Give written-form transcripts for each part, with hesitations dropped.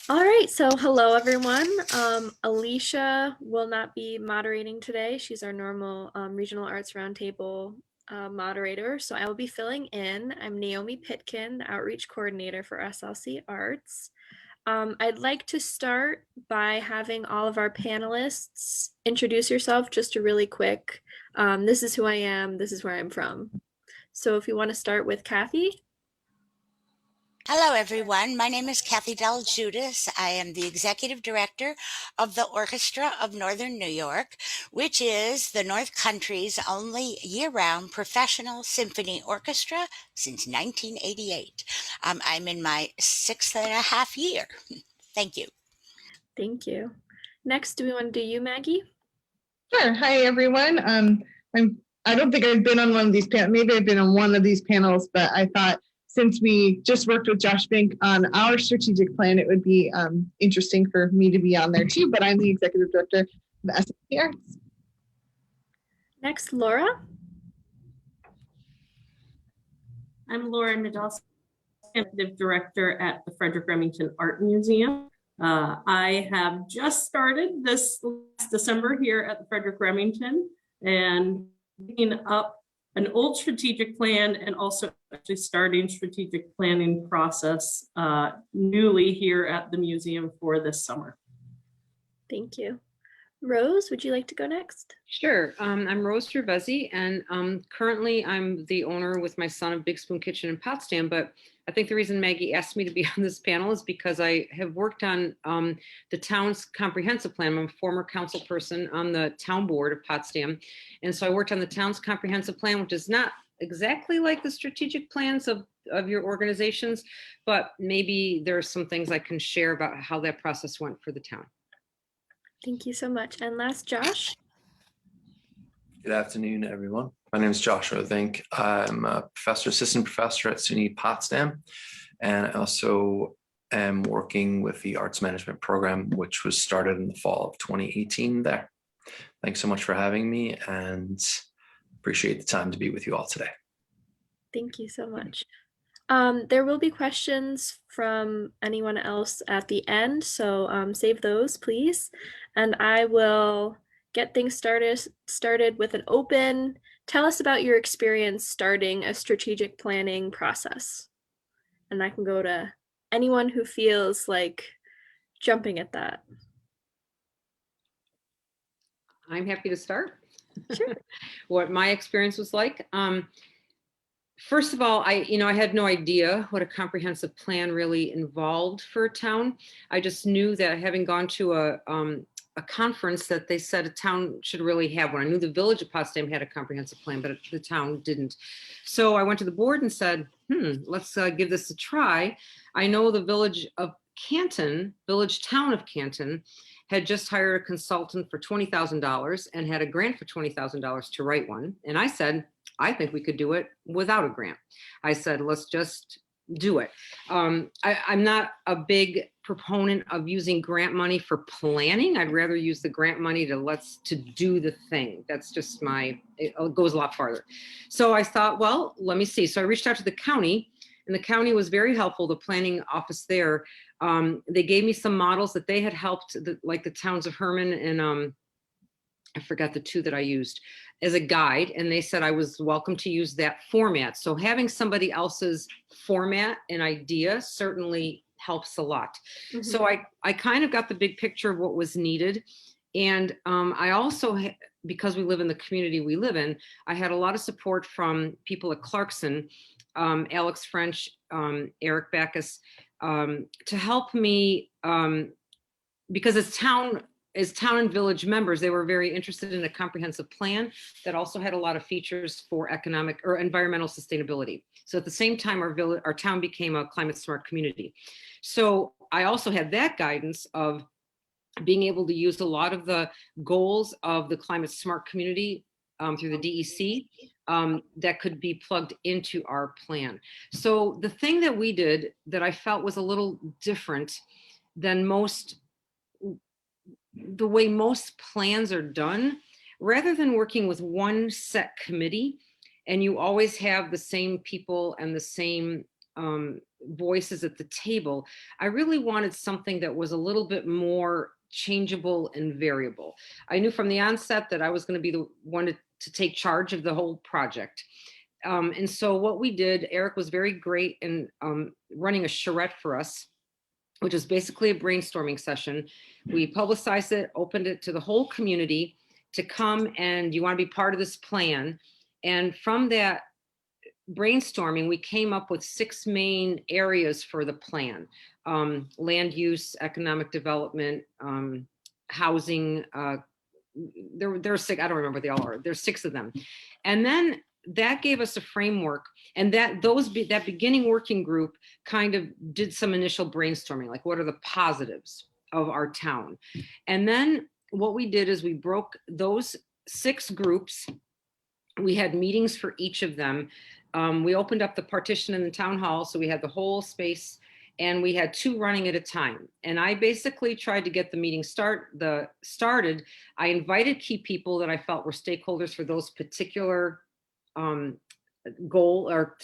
All right, so hello everyone. Alicia will not be moderating today. She's our normal Regional Arts Roundtable moderator, so I will be filling in. I'm Naomi Pitkin, the Outreach Coordinator for SLC Arts. I'd like to start by having all of our panelists introduce yourself just a really quick. This is who I am, this is where I'm from. So if you want to start with Kathy. Hello, everyone. My name is Kathy Del Judas. I am the Executive Director of the Orchestra of Northern New York, which is the North Country's only year-round professional symphony orchestra since 1988. I'm in my 6.5 year. Thank you. Thank you. Next, do we want to do you, Maggie? Sure. Hi, everyone. I don't think I've been on one of these panels. Maybe I've been on one of these panels, but I thought since we just worked with Josh Bink on our strategic plan, it would be interesting for me to be on there too. But I'm the executive director of the SLC Arts. Next, Laura. I'm Laura Nadolski, executive director at the Frederick Remington Art Museum. I have just started this last December here at the Frederick Remington and picking up an old strategic plan and also actually starting strategic planning process newly here at the museum for this summer. Thank you. Rose, would you like to go next? Sure. I'm Rose Gervesi, and currently I'm the owner with my son of Big Spoon Kitchen in Potsdam, but I think the reason Maggie asked me to be on this panel is because I have worked on the town's comprehensive plan. I'm a former council person on the town board of Potsdam, and so I worked on the town's comprehensive plan, which is not exactly like the strategic plans of your organizations, but maybe there are some things I can share about how that process went for the town. Thank you so much. And last, Josh. Good afternoon, everyone. My name is Joshua Vink. I'm a assistant professor at SUNY Potsdam, and I also am working with the arts management program, which was started in the fall of 2018 there. Thanks so much for having me, and appreciate the time to be with you all today. Thank you so much. There will be questions from anyone else at the end, so save those, please. And I will get things started with an open, tell us about your experience starting a strategic planning process. And I can go to anyone who feels like jumping at that. I'm happy to start. Sure. What my experience was like. First of all, I had no idea what a comprehensive plan really involved for a town. I just knew that having gone to a conference that they said a town should really have one. I knew the village of Potsdam had a comprehensive plan, but the town didn't. So I went to the board and said, let's give this a try. I know the village town of Canton had just hired a consultant for $20,000 and had a grant for $20,000 to write one. And I said, I think we could do it without a grant. I said, let's just do it. I'm not a big proponent of using grant money for planning. I'd rather use the grant money to do the thing. That's just it goes a lot farther. So I thought, well, let me see. So I reached out to the county, and the county was very helpful, the planning office there. They gave me some models that they had helped, like the towns of Herman and I forgot the two that I used as a guide, and they said I was welcome to use that format. So having somebody else's format and idea certainly helps a lot. Mm-hmm. So I kind of got the big picture of what was needed. And I also, because we live in the community we live in, I had a lot of support from people at Clarkson, Alex French, Eric Backus, to help me, because as town and village members, they were very interested in a comprehensive plan that also had a lot of features for economic or environmental sustainability. So at the same time, our town became a climate smart community. So I also had that guidance of being able to use a lot of the goals of the climate smart community through the DEC that could be plugged into our plan. So the thing that we did that I felt was a little different than the way most plans are done, rather than working with one set committee, and you always have the same people and the same voices at the table, I really wanted something that was a little bit more changeable and variable. I knew from the onset that I was going to be the one to take charge of the whole project. And so what we did, Eric was very great in running a charrette for us, which is basically a brainstorming session. We publicized it, opened it to the whole community to come, and you want to be part of this plan. And from that brainstorming, we came up with 6 main areas for the plan: land use, economic development, housing. There are 6. I don't remember what they all are. There's 6 of them, and then that gave us a framework. And that beginning working group kind of did some initial brainstorming, like what are the positives of our town. And then what we did is we broke those 6 groups. We had meetings for each of them. We opened up the partition in the town hall, so we had the whole space, and we had 2 running at a time. And I basically tried to get the meeting started. I invited key people that I felt were stakeholders for those particular goal, or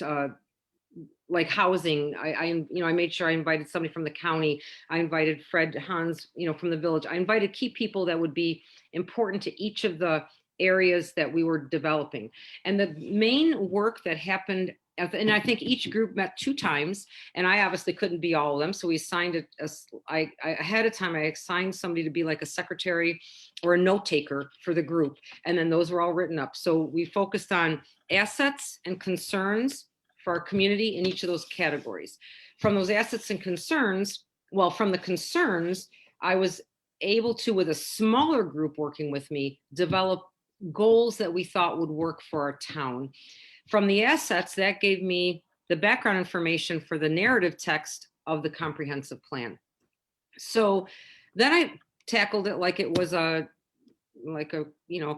like housing. I made sure I invited somebody from the county. I invited Fred Hans, from the village. I invited key people that would be important to each of the areas that we were developing. And the main work that happened, and I think each group met 2 times, and I obviously couldn't be all of them. So we assigned I ahead of time, I assigned somebody to be like a secretary or a note taker for the group. And then those were all written up. So we focused on assets and concerns for our community in each of those categories. From those assets and concerns, from the concerns, I was able to, with a smaller group working with me, develop goals that we thought would work for our town. From the assets, that gave me the background information for the narrative text of the comprehensive plan. So then I tackled it like it was a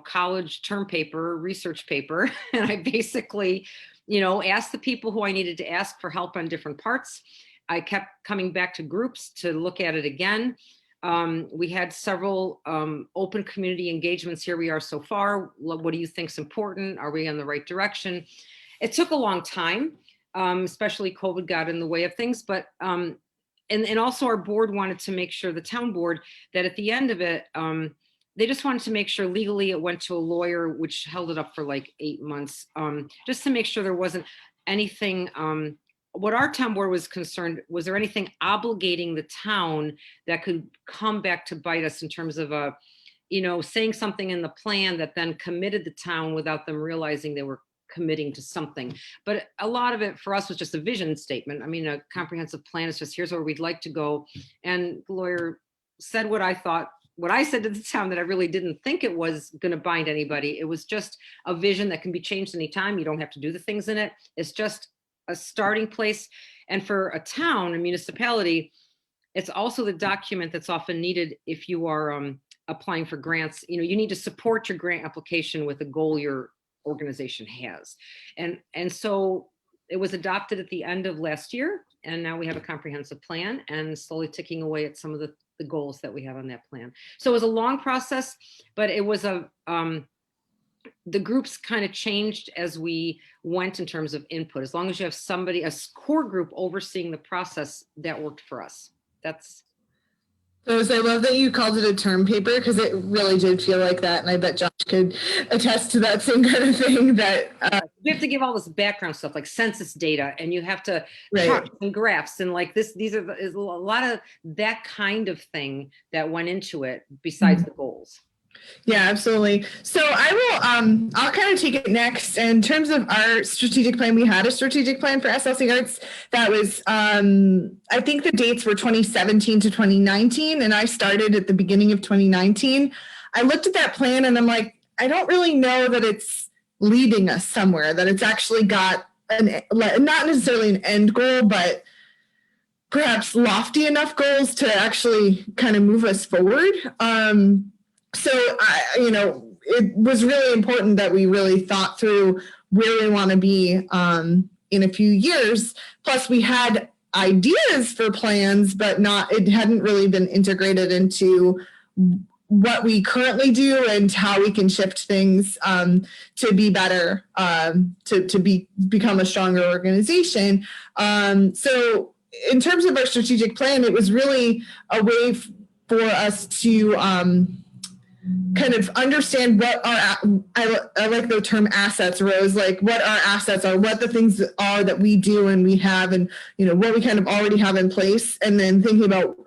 college term paper, research paper. And I basically, asked the people who I needed to ask for help on different parts. I kept coming back to groups to look at it again. We had several open community engagements. Here we are so far. What do you think is important? Are we in the right direction? It took a long time, especially COVID got in the way of things. But and also our board wanted to make sure, the town board, that at the end of it, they just wanted to make sure legally it went to a lawyer, which held it up for like 8 months, just to make sure there wasn't anything. What our town board was concerned, was there anything obligating the town that could come back to bite us in terms of saying something in the plan that then committed the town without them realizing they were committing to something. But a lot of it for us was just a vision statement. I mean, a comprehensive plan is just, here's where we'd like to go. And the lawyer said what I said to the town, that I really didn't think it was going to bind anybody. It was just a vision that can be changed anytime. You don't have to do the things in it. It's just a starting place. And for a town, a municipality, it's also the document that's often needed if you are applying for grants. You need to support your grant application with a goal your organization has. And so it was adopted at the end of last year. And now we have a comprehensive plan, and slowly ticking away at some of the goals that we have on that plan. So it was a long process, but it was the groups kind of changed as we went in terms of input. As long as you have somebody, a core group overseeing the process, that worked for us. So I love that you called it a term paper, because it really did feel like that. And I bet Josh could attest to that same kind of thing. That we have to give all this background stuff like census data, and you have to right. charts and graphs and like this. Is a lot of that kind of thing that went into it besides the goals. Yeah, absolutely. So I'll kind of take it next. In terms of our strategic plan, we had a strategic plan for SLC Arts that was, I think the dates were 2017 to 2019, and I started at the beginning of 2019. I looked at that plan and I'm like, I don't really know that it's leading us somewhere, that it's actually got not necessarily an end goal, but perhaps lofty enough goals to actually kind of move us forward. So, it was really important that we really thought through where we want to be in a few years. Plus, we had ideas for plans, but it hadn't really been integrated into what we currently do and how we can shift things to be better, become a stronger organization. So in terms of our strategic plan, it was really a way for us to kind of understand what our, I like the term assets, Rose, like what our assets are, what the things are that we do and we have, and what we kind of already have in place, and then thinking about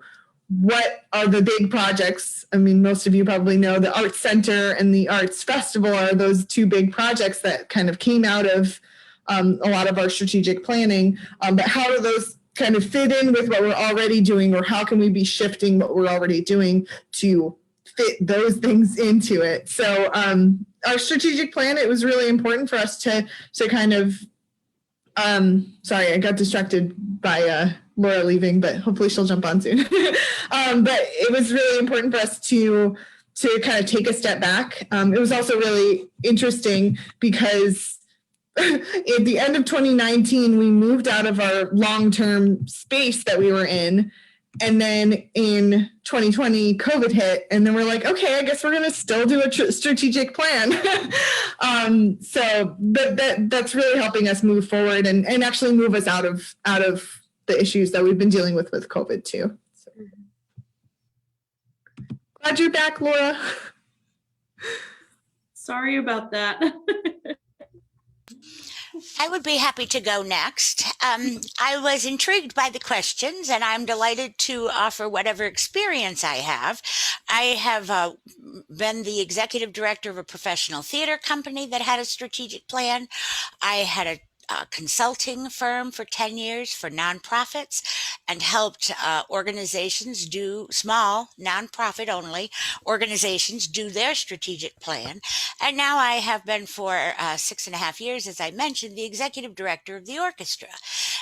what are the big projects. I mean, most of you probably know the Arts Center and the Arts Festival are those two big projects that kind of came out of a lot of our strategic planning. But how do those kind of fit in with what we're already doing, or how can we be shifting what we're already doing to fit those things into it? So our strategic plan, it was really important for us to kind of, sorry, I got distracted by Laura leaving, but hopefully she'll jump on soon. But it was really important for us to kind of take a step back. It was also really interesting because at the end of 2019, we moved out of our long-term space that we were in. And then in 2020, COVID hit, and then we're like, okay, I guess we're going to still do a strategic plan. So that's really helping us move forward and actually move us out of the issues that we've been dealing with COVID too. So. Glad you're back, Laura. Sorry about that. I would be happy to go next. I was intrigued by the questions, and I'm delighted to offer whatever experience I have. I have been the executive director of a professional theater company that had a strategic plan. I had a consulting firm for 10 years for nonprofits and helped organizations do, small, nonprofit only organizations, do their strategic plan. And now I have been for 6.5 years, as I mentioned, the executive director of the orchestra.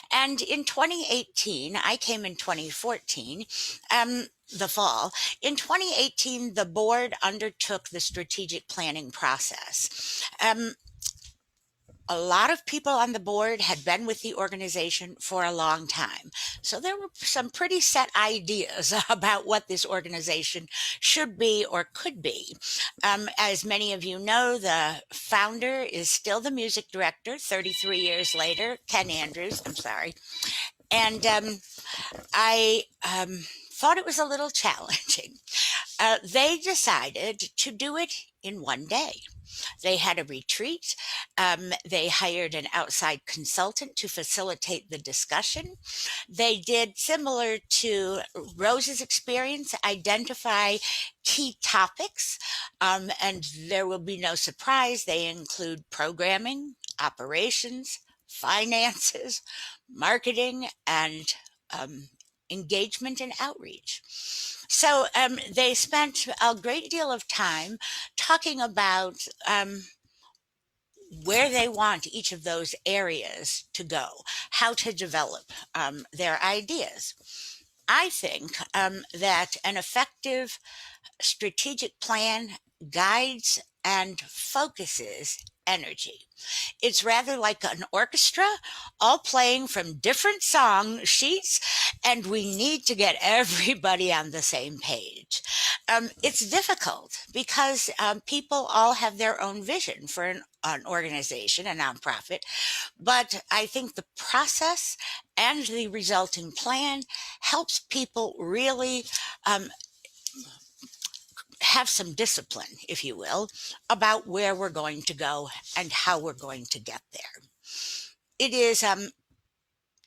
And in 2018, I came in 2014, the fall. In 2018, the board undertook the strategic planning process. A lot of people on the board had been with the organization for a long time. So there were some pretty set ideas about what this organization should be or could be. As many of you know, the founder is still the music director 33 years later, Ken Andrews, I'm sorry. And I thought it was a little challenging. They decided to do it in one day. They had a retreat. They hired an outside consultant to facilitate the discussion. They did, similar to Rose's experience, identify key topics. And there will be no surprise, they include programming, operations, finances, marketing, and engagement and outreach. So they spent a great deal of time talking about where they want each of those areas to go, how to develop their ideas. I think that an effective strategic plan guides and focuses energy. It's rather like an orchestra, all playing from different song sheets, and we need to get everybody on the same page. It's difficult because people all have their own vision for an organization, a nonprofit, but I think the process and the resulting plan helps people really have some discipline, if you will, about where we're going to go and how we're going to get there. It is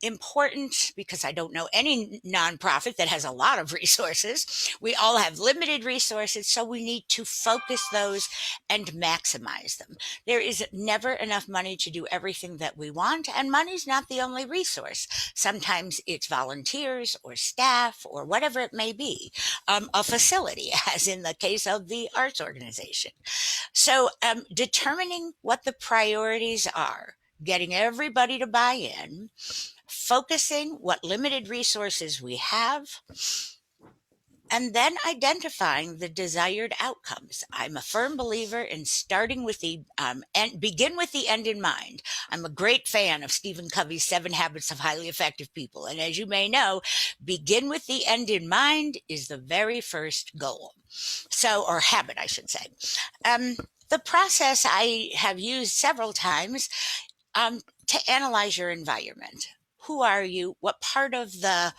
important because I don't know any nonprofit that has a lot of resources. We all have limited resources, so we need to focus those and maximize them. There is never enough money to do everything that we want, and money's not the only resource. Sometimes it's volunteers or staff or whatever it may be, a facility, as in the case of the arts organization. So determining what the priorities are, getting everybody to buy in, focusing what limited resources we have, and then identifying the desired outcomes. I'm a firm believer in starting with the and begin with the end in mind. I'm a great fan of Stephen Covey's 7 Habits of Highly Effective People. And as you may know, begin with the end in mind is the very first goal. So, or habit, I should say. The process I have used several times to analyze your environment. Who are you? What part of the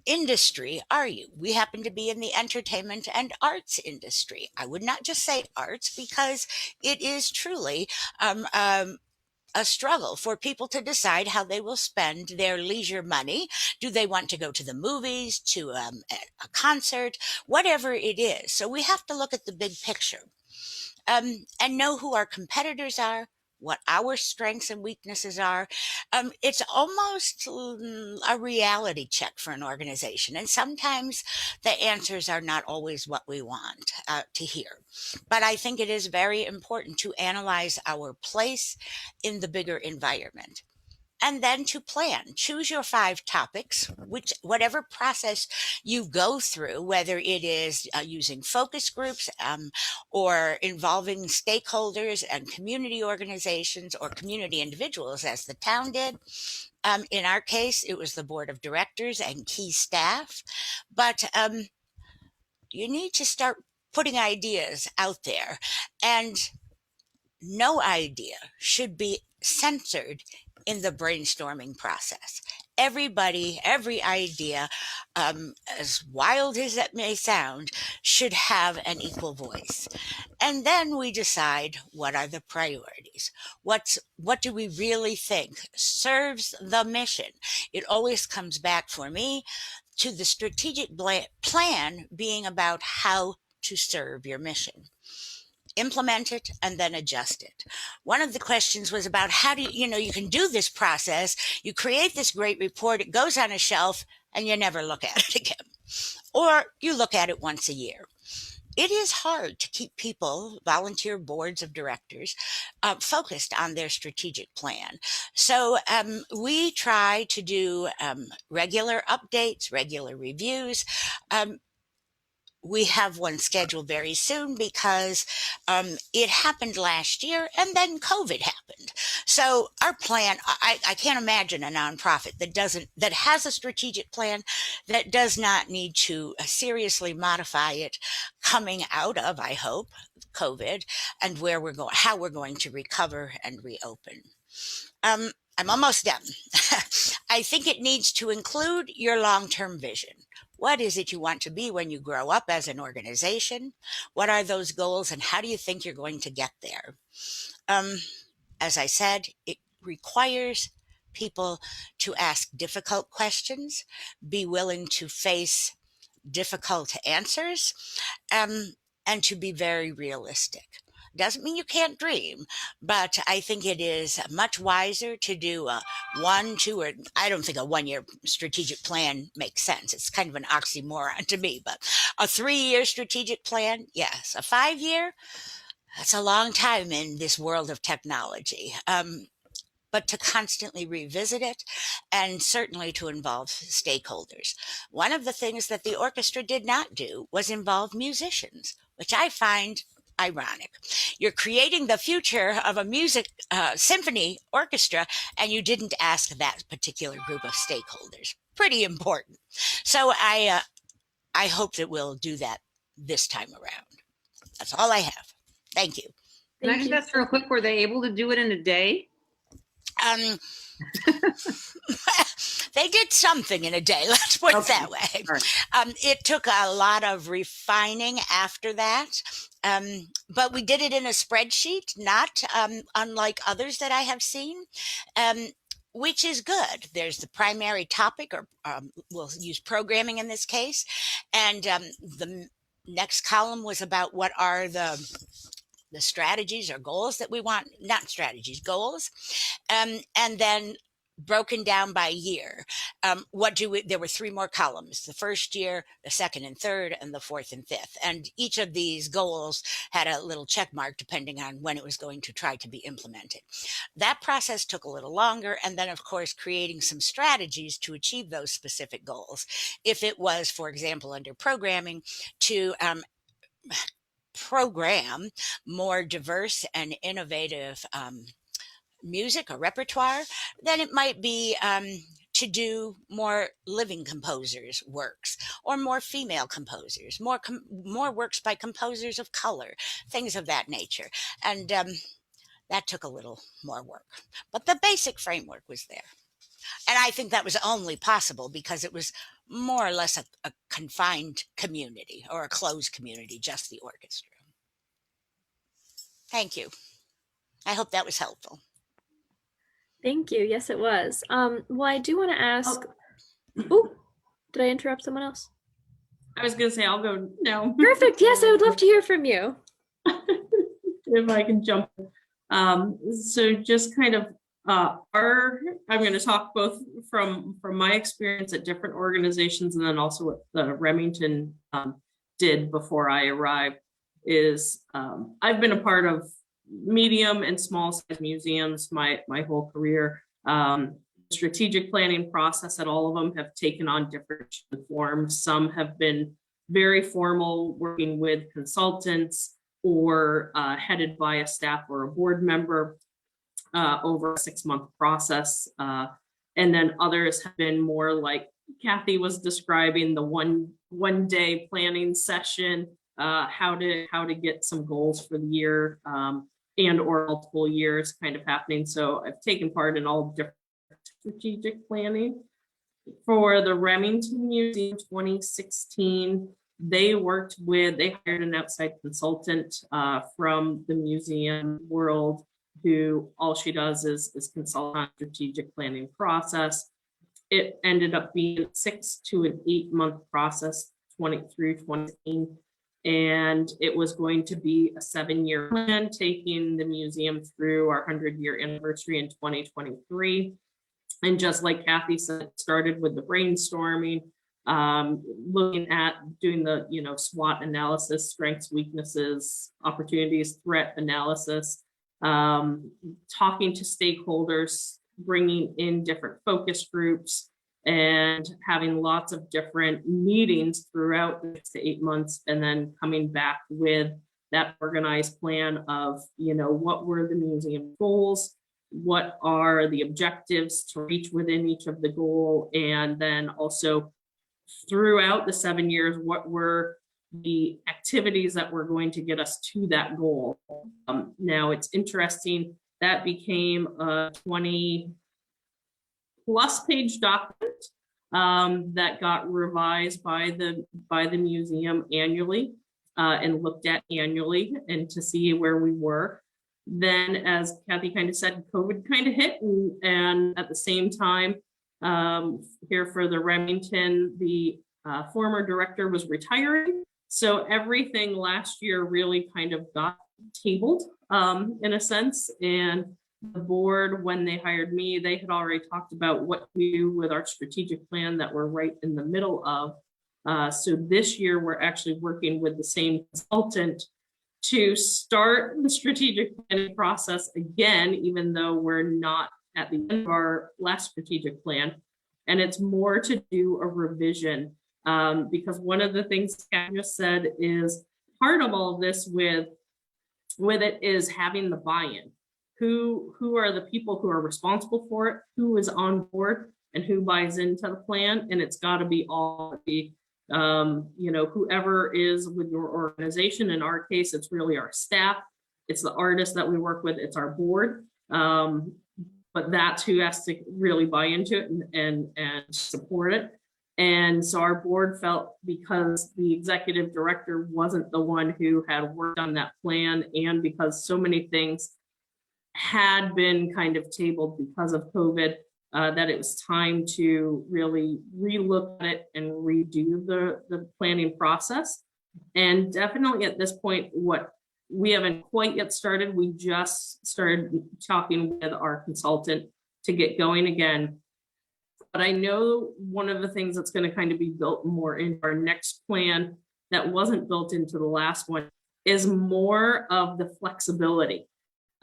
industry are you? We happen to be in the entertainment and arts industry. I would not just say arts because it is truly a struggle for people to decide how they will spend their leisure money. Do they want to go to the movies, to a concert, whatever it is? So we have to look at the big picture and know who our competitors are, what our strengths and weaknesses are. It's almost a reality check for an organization. And sometimes the answers are not always what we want to hear. But I think it is very important to analyze our place in the bigger environment. And then to plan, choose your 5 topics, whatever process you go through, whether it is using focus groups or involving stakeholders and community organizations or community individuals, as the town did. In our case, it was the board of directors and key staff. But you need to start putting ideas out there, and no idea should be censored in the brainstorming process. Everybody, every idea, as wild as it may sound, should have an equal voice. And then we decide what are the priorities. What do we really think serves the mission? It always comes back for me to the strategic plan being about how to serve your mission. Implement it and then adjust it. One of the questions was about how do you can do this process. You create this great report, it goes on a shelf, and you never look at it again. Or you look at it once a year. It is hard to keep people, volunteer boards of directors, focused on their strategic plan. So we try to do regular updates, regular reviews. We have one scheduled very soon because it happened last year and then COVID happened. So our plan, I can't imagine a nonprofit that has a strategic plan that does not need to seriously modify it coming out of, I hope, COVID and how we're going to recover and reopen. I'm almost done. I think it needs to include your long-term vision. What is it you want to be when you grow up as an organization? What are those goals and how do you think you're going to get there? As I said, it requires people to ask difficult questions, be willing to face difficult answers, and to be very realistic. Doesn't mean you can't dream, but I think it is much wiser to do a 1, 2, or I don't think a 1-year strategic plan makes sense. It's kind of an oxymoron to me, but a 3-year strategic plan, yes. A 5-year, that's a long time in this world of technology. But to constantly revisit it and certainly to involve stakeholders. One of the things that the orchestra did not do was involve musicians, which I find ironic. You're creating the future of a music symphony orchestra, and you didn't ask that particular group of stakeholders. Pretty important. So I hope that we'll do that this time around. That's all I have. Thank you. Can I just ask real quick, were they able to do it in a day? They did something in a day, let's put it that way. Right. It took a lot of refining after that, but we did it in a spreadsheet, not unlike others that I have seen, which is good. There's the primary topic, or we'll use programming in this case, and the next column was about what are the strategies or goals that we want, not strategies, goals. And then broken down by year. There were 3 more columns: the first year, the second and third, and the fourth and fifth. And each of these goals had a little check mark depending on when it was going to try to be implemented. That process took a little longer. And then, of course, creating some strategies to achieve those specific goals. If it was, for example, under programming, to program more diverse and innovative music or repertoire, then it might be to do more living composers' works, or more female composers, more works by composers of color, things of that nature. And that took a little more work. But the basic framework was there. And I think that was only possible because it was more or less a confined community, or a closed community, just the orchestra. Thank you. I hope that was helpful. Thank you. Yes, it was. Well, I do want to ask. Oh, did I interrupt someone else? I was going to say, I'll go now. Perfect. Yes, I would love to hear from you. If I can jump. So just kind of I'm going to talk both from my experience at different organizations, and then also what the Remington did before I arrived. Is I've been a part of medium and small size museums my whole career. Strategic planning process at all of them have taken on different forms. Some have been very formal, working with consultants, or headed by a staff or a board member over a 6-month process. And then others have been more like Kathy was describing, the one day planning session, how to get some goals for the year, and or multiple years kind of happening. So I've taken part in all different strategic planning. For the Remington Museum 2016, they hired an outside consultant from the museum world, who all she does is consult on strategic planning process. It ended up being 6 to an 8-month process, 20 through 2018. And it was going to be a 7-year plan, taking the museum through our 100-year anniversary in 2023. And just like Kathy said, it started with the brainstorming, looking at doing the SWOT analysis, strengths, weaknesses, opportunities, threat analysis, talking to stakeholders, bringing in different focus groups, and having lots of different meetings throughout the 6 to 8 months, and then coming back with that organized plan of, what were the museum goals, what are the objectives to reach within each of the goal, and then also throughout the 7 years, what were the activities that were going to get us to that goal. Now it's interesting, that became a 20+ page document that got revised by the museum annually, and looked at annually, and to see where we were. Then, as Kathy kind of said, COVID kind of hit, and at the same time, here for the Remington, the former director was retiring. So everything last year really kind of got tabled in a sense. And the board, when they hired me, they had already talked about what we do with our strategic plan that we're right in the middle of. So this year, we're actually working with the same consultant to start the strategic planning process again, even though we're not at the end of our last strategic plan. And it's more to do a revision, because one of the things Kat just said is part of all of this with it is having the buy-in. Who are the people who are responsible for it, who is on board, and who buys into the plan. And it's got to be all the whoever is with your organization. In our case, it's really our staff, it's the artists that we work with, it's our board, but that's who has to really buy into it and support it. And so our board felt, because the executive director wasn't the one who had worked on that plan, and because so many things had been kind of tabled because of COVID, that it was time to really relook at it and redo the planning process. And definitely at this point, what we haven't quite yet started, we just started talking with our consultant to get going again. But I know one of the things that's going to kind of be built more into our next plan that wasn't built into the last one is more of the flexibility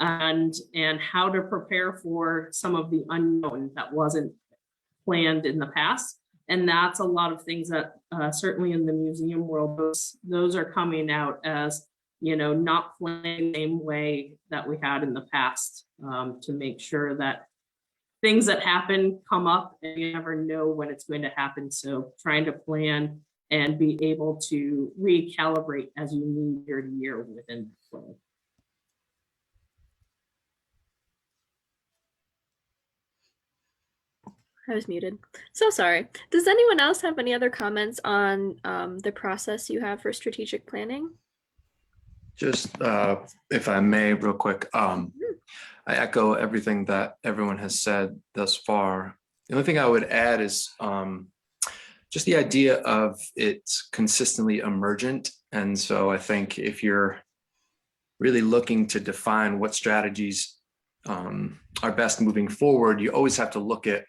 and how to prepare for some of the unknown that wasn't planned in the past. And that's a lot of things that certainly in the museum world, those are coming out as, you know, not playing the same way that we had in the past, to make sure that things that happen come up and you never know when it's going to happen. So trying to plan and be able to recalibrate as you need year to year within the plan. I was muted. So sorry. Does anyone else have any other comments on the process you have for strategic planning? Just if I may, real quick, I echo everything that everyone has said thus far. The only thing I would add is just the idea of it's consistently emergent. And so I think if you're really looking to define what strategies are best moving forward, you always have to look at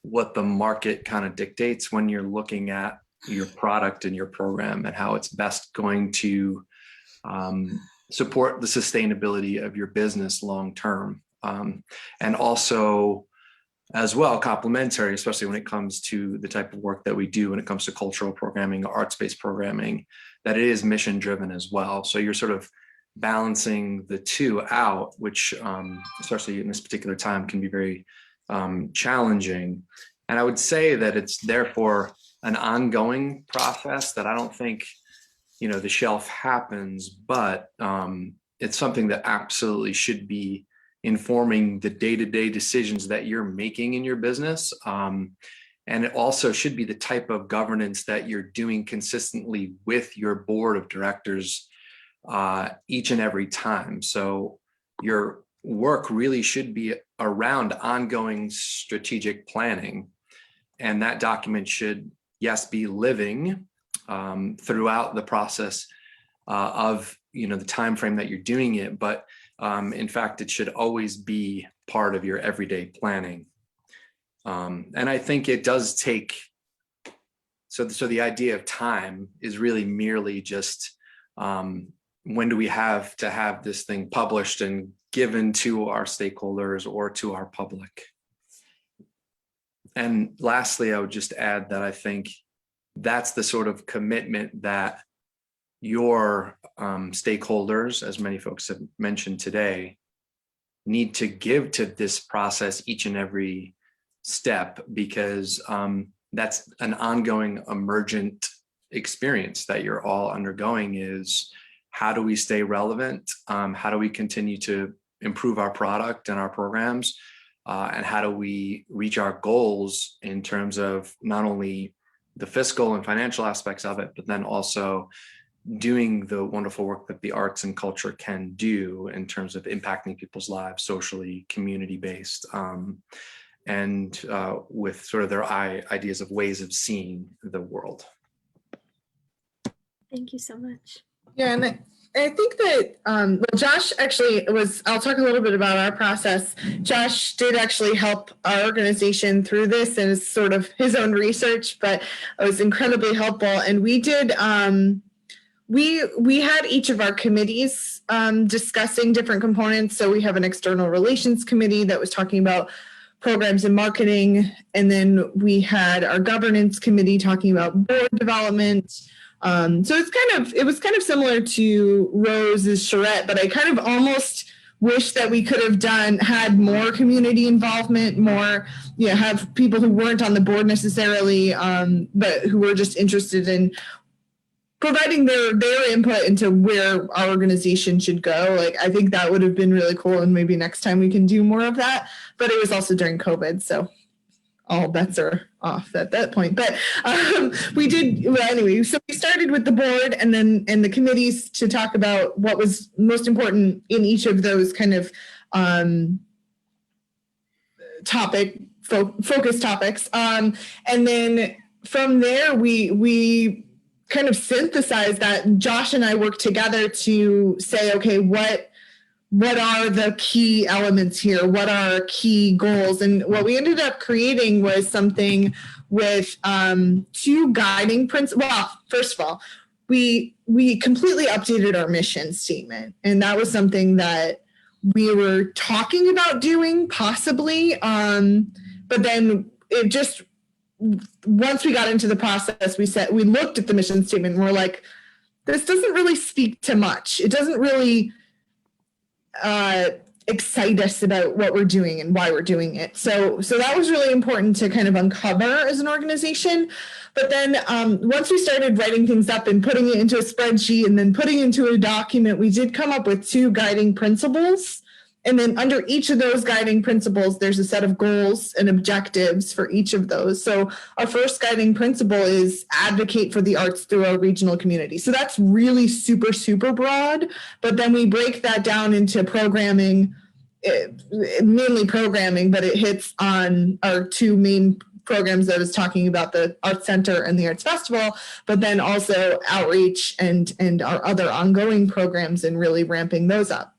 what the market kind of dictates when you're looking at your product and your program and how it's best going to support the sustainability of your business long term. And also as well, complementary, especially when it comes to the type of work that we do when it comes to cultural programming or arts-based programming, that it is mission driven as well. So you're sort of balancing the two out, which especially in this particular time can be very challenging. And I would say that it's therefore an ongoing process that I don't think, you know, the shelf happens, but it's something that absolutely should be informing the day-to-day decisions that you're making in your business. And it also should be the type of governance that you're doing consistently with your board of directors each and every time. So your work really should be around ongoing strategic planning. And that document should, yes, be living throughout the process of, you know, the time frame that you're doing it, but in fact, it should always be part of your everyday planning. And I think it does take, so the idea of time is really merely just when do we have to have this thing published and given to our stakeholders or to our public. And lastly, I would just add that I think that's the sort of commitment that your stakeholders, as many folks have mentioned today, need to give to this process each and every step, because that's an ongoing emergent experience that you're all undergoing. Is how do we stay relevant? How do we continue to improve our product and our programs? And how do we reach our goals in terms of not only the fiscal and financial aspects of it, but then also doing the wonderful work that the arts and culture can do in terms of impacting people's lives socially, community-based, and with sort of their ideas of ways of seeing the world. Thank you so much. Yeah, and I think that, well, Josh actually I'll talk a little bit about our process. Josh did actually help our organization through this and is sort of his own research, but it was incredibly helpful. And we did, we had each of our committees discussing different components. So we have an external relations committee that was talking about programs and marketing. And then we had our governance committee talking about board development. So it was kind of similar to Rose's charrette, but I kind of almost wish that we could have had more community involvement, more, have people who weren't on the board necessarily, but who were just interested in providing their input into where our organization should go. Like, I think that would have been really cool, and maybe next time we can do more of that. But it was also during COVID, so all bets are off at that point. But we did, well, anyway, so we started with the board and the committees to talk about what was most important in each of those kind of focus topics. And then from there, we kind of synthesized that. Josh and I worked together to say, okay, what what are the key elements here? What are our key goals? And what we ended up creating was something with 2 guiding principles. Well, first of all, we completely updated our mission statement, and that was something that we were talking about doing possibly, but then it just, once we got into the process, we looked at the mission statement and we're like, this doesn't really speak to much. It doesn't really excite us about what we're doing and why we're doing it. So that was really important to kind of uncover as an organization. But then once we started writing things up and putting it into a spreadsheet and then putting it into a document, we did come up with 2 guiding principles. And then under each of those guiding principles, there's a set of goals and objectives for each of those. So our first guiding principle is advocate for the arts through our regional community. So that's really super, super broad. But then we break that down into programming, mainly programming, but it hits on our 2 main programs that I was talking about, the Arts Center and the Arts Festival, but then also outreach and our other ongoing programs and really ramping those up.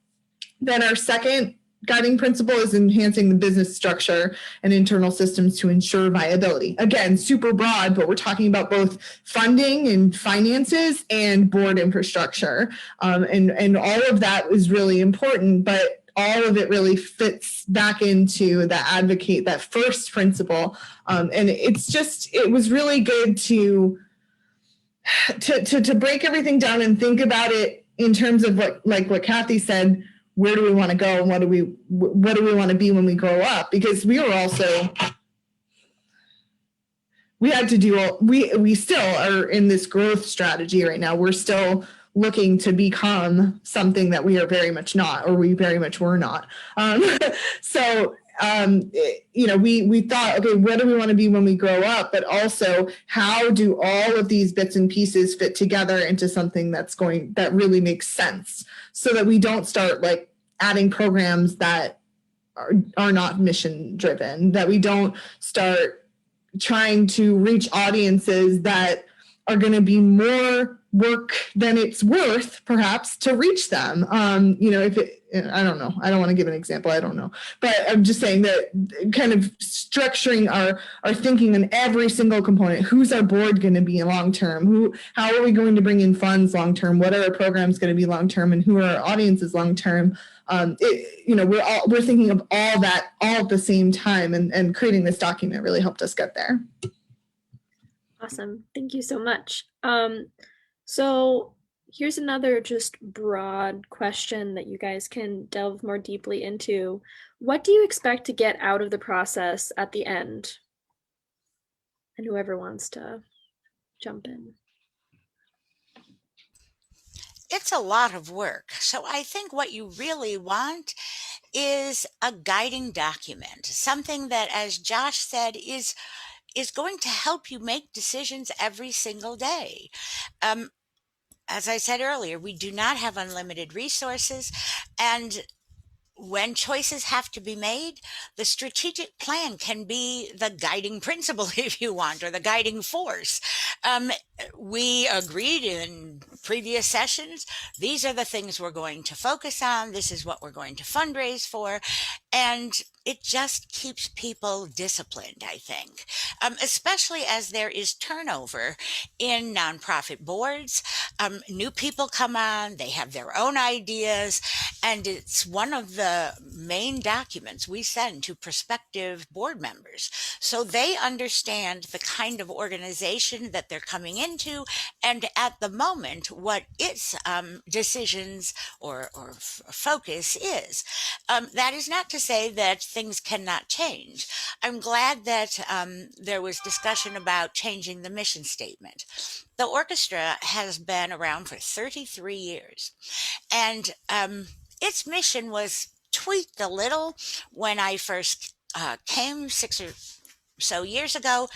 Then our second guiding principle is enhancing the business structure and internal systems to ensure viability. Again, super broad, but we're talking about both funding and finances and board infrastructure. And all of that is really important, but all of it really fits back into the advocate, that first principle. And it was really good to break everything down and think about it in terms of what Kathy said. Where do we want to go, and what do we want to be when we grow up? Because we still are in this growth strategy right now. We're still looking to become something that we are very much not, or we very much were not. We thought, okay, what do we want to be when we grow up? But also, how do all of these bits and pieces fit together into something that really makes sense, so that we don't start like adding programs that are not mission driven, that we don't start trying to reach audiences that are going to be more work than it's worth, perhaps, to reach them. I don't know. I don't want to give an example. I don't know. But I'm just saying that kind of structuring our thinking on every single component. Who's our board going to be long term? How are we going to bring in funds long term? What are our programs going to be long term? And who are our audiences long term? We're thinking of all that all at the same time, and creating this document really helped us get there. Awesome. Thank you so much. So here's another just broad question that you guys can delve more deeply into. What do you expect to get out of the process at the end? And whoever wants to jump in. It's a lot of work. So I think what you really want is a guiding document, something that, as Josh said, is going to help you make decisions every single day. As I said earlier, we do not have unlimited resources, and when choices have to be made, the strategic plan can be the guiding principle, if you want, or the guiding force. We agreed in previous sessions, these are the things we're going to focus on. This is what we're going to fundraise for. And it just keeps people disciplined, I think, especially as there is turnover in nonprofit boards. New people come on, they have their own ideas, and it's one of the main documents we send to prospective board members. So they understand the kind of organization that they're coming into, and at the moment, what its decisions or focus is. That is not to say that things cannot change. I'm glad that there was discussion about changing the mission statement. The orchestra has been around for 33 years, and its mission was tweaked a little when I first came 6 or so years ago,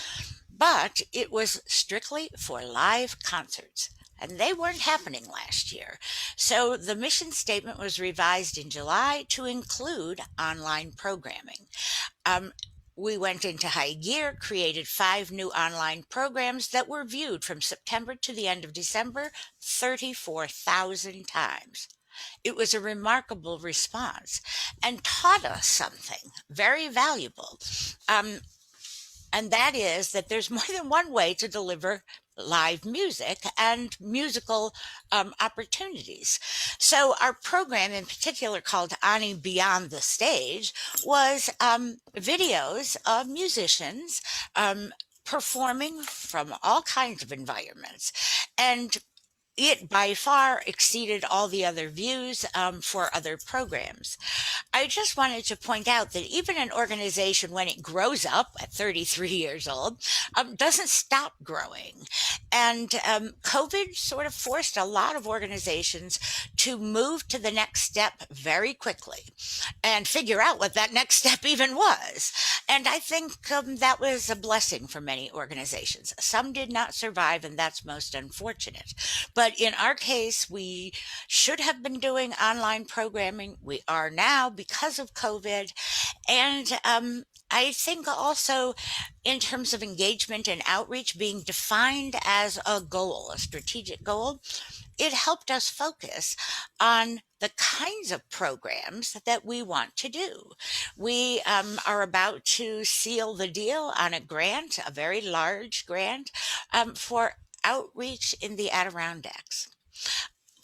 but it was strictly for live concerts. And they weren't happening last year. So the mission statement was revised in July to include online programming. We went into high gear, created 5 new online programs that were viewed from September to the end of December 34,000 times. It was a remarkable response and taught us something very valuable. And that is that there's more than one way to deliver live music and musical opportunities. So our program in particular, called Ani Beyond the Stage, was videos of musicians performing from all kinds of environments. And it by far exceeded all the other views for other programs. I just wanted to point out that even an organization, when it grows up at 33 years old, doesn't stop growing. And COVID sort of forced a lot of organizations to move to the next step very quickly and figure out what that next step even was. And I think that was a blessing for many organizations. Some did not survive, and that's most unfortunate. But in our case, we should have been doing online programming. We are now because of COVID. And I think also in terms of engagement and outreach being defined as a goal, a strategic goal, it helped us focus on the kinds of programs that we want to do. We are about to seal the deal on a grant, a very large grant, for outreach in the Adirondacks.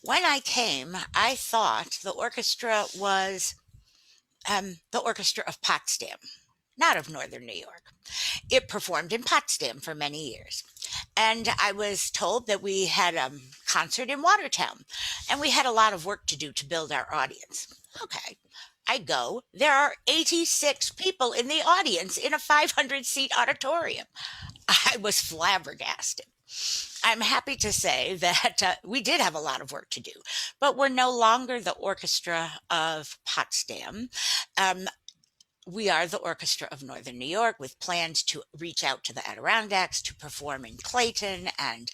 When I came, I thought the orchestra was the Orchestra of Potsdam, not of Northern New York. It performed in Potsdam for many years. And I was told that we had a concert in Watertown, and we had a lot of work to do to build our audience. Okay, I go. There are 86 people in the audience in a 500-seat auditorium. I was flabbergasted. I'm happy to say that we did have a lot of work to do, but we're no longer the Orchestra of Potsdam. We are the Orchestra of Northern New York, with plans to reach out to the Adirondacks, to perform in Clayton and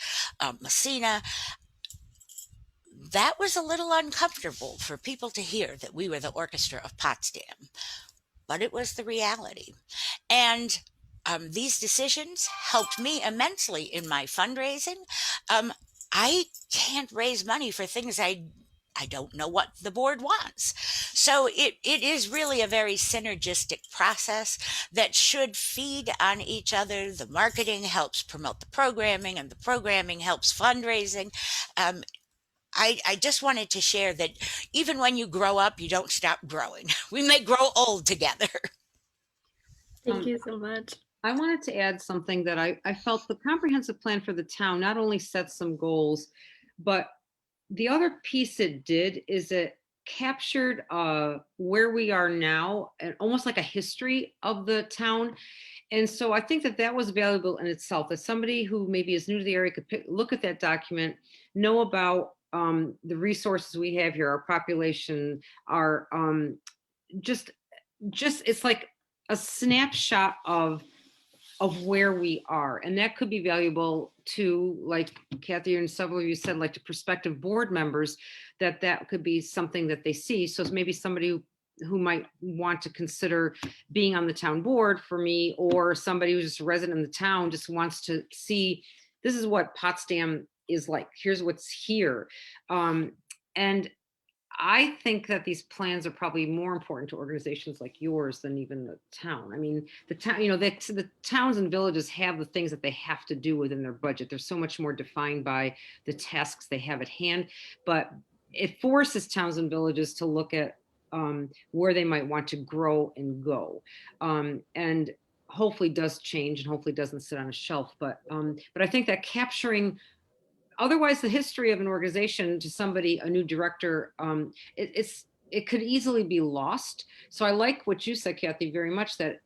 Messina. That was a little uncomfortable for people to hear, that we were the Orchestra of Potsdam, but it was the reality. And these decisions helped me immensely in my fundraising. I can't raise money for things I don't know what the board wants. So it is really a very synergistic process that should feed on each other. The marketing helps promote the programming, and the programming helps fundraising. I just wanted to share that even when you grow up, you don't stop growing. We may grow old together. Thank you so much. I wanted to add something that I felt the comprehensive plan for the town not only set some goals, but the other piece it did is it captured where we are now, and almost like a history of the town. And so I think that that was valuable in itself, that somebody who maybe is new to the area could look at that document, know about the resources we have here, our population, our just it's like a snapshot of where we are. And that could be valuable to, like Kathy and several of you said, like to prospective board members, that could be something that they see. So it's maybe somebody who might want to consider being on the town board for me, or somebody who's just a resident in the town just wants to see, this is what Potsdam is like. Here's what's here. And I think that these plans are probably more important to organizations like yours than even the town. I mean, the town, the towns and villages have the things that they have to do within their budget. They're so much more defined by the tasks they have at hand, but it forces towns and villages to look at where they might want to grow and go. And hopefully does change, and hopefully doesn't sit on a shelf. But I think that capturing, otherwise the history of an organization to somebody, a new director, it could easily be lost. So I like what you said, Kathy, very much, that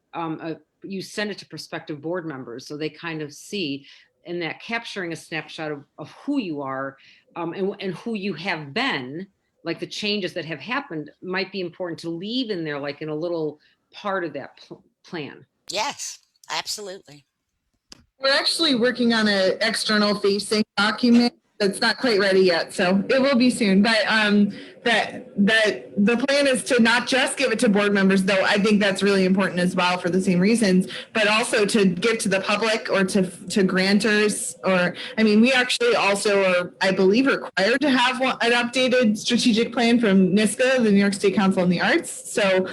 you send it to prospective board members so they kind of see, and that capturing a snapshot of who you are and who you have been, like the changes that have happened, might be important to leave in there, like in a little part of that plan. Yes, absolutely. We're actually working on an external facing document It's not quite ready yet, so it will be soon. But that the plan is to not just give it to board members, though I think that's really important as well for the same reasons, but also to give to the public or to grantors. Or I mean, we actually also are, I believe, required to have an updated strategic plan from NISCA, the New York State Council on the Arts. So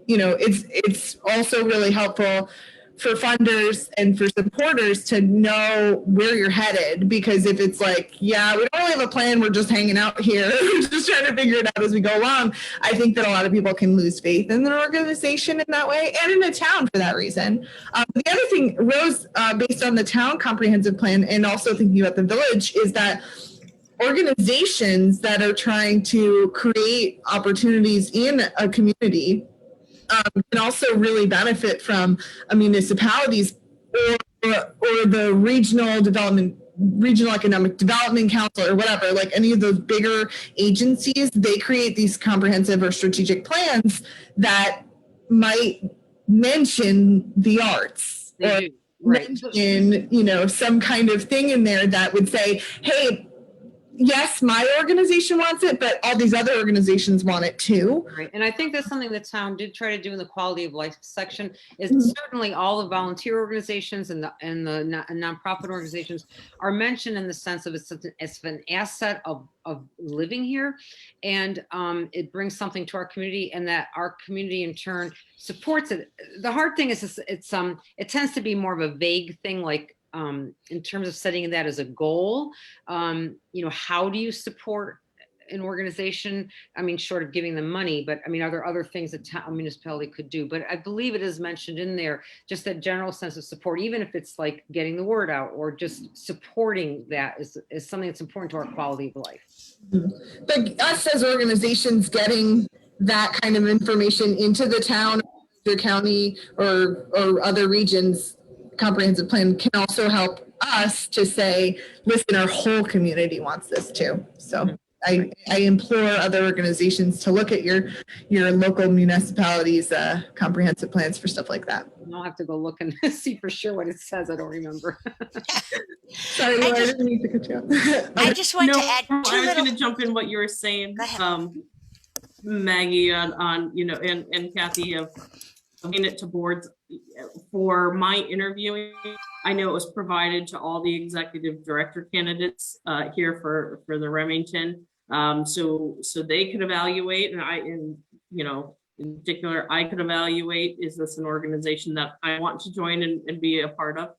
it's also really helpful for funders and for supporters to know where you're headed, because if it's like, yeah, we don't really have a plan, we're just hanging out here, we're just trying to figure it out as we go along, I think that a lot of people can lose faith in their organization in that way, and in a town for that reason. The other thing, Rose, based on the town comprehensive plan and also thinking about the village, is that organizations that are trying to create opportunities in a community can also really benefit from a municipalities or the regional economic development council or whatever, like any of those bigger agencies. They create these comprehensive or strategic plans that might mention the arts or mention some kind of thing in there that would say, hey, yes, my organization wants it, but all these other organizations want it too. Right. And I think that's something the town did try to do in the quality of life section, is certainly all the volunteer organizations and the nonprofit organizations are mentioned in the sense of it's an asset of living here. And it brings something to our community, and that our community in turn supports it. The hard thing is it tends to be more of a vague thing, like in terms of setting that as a goal. How do you support an organization? I mean, short of giving them money, but I mean, are there other things that a municipality could do? But I believe it is mentioned in there, just that general sense of support, even if it's like getting the word out or just supporting that is something that's important to our quality of life. But us as organizations getting that kind of information into the town, the county, or other regions comprehensive plan can also help us to say, listen, our whole community wants this too. So I implore other organizations to look at your local municipalities' comprehensive plans for stuff like that. I'll have to go look and see for sure what it says. I don't remember. Sorry, Laura, I didn't mean to cut you off. I just want to add I was going to jump in what you were saying, Maggie, on and Kathy, of giving it to boards. For my interviewing, I know it was provided to all the executive director candidates here for the Remington, so they could evaluate, and in particular, I could evaluate, is this an organization that I want to join and be a part of?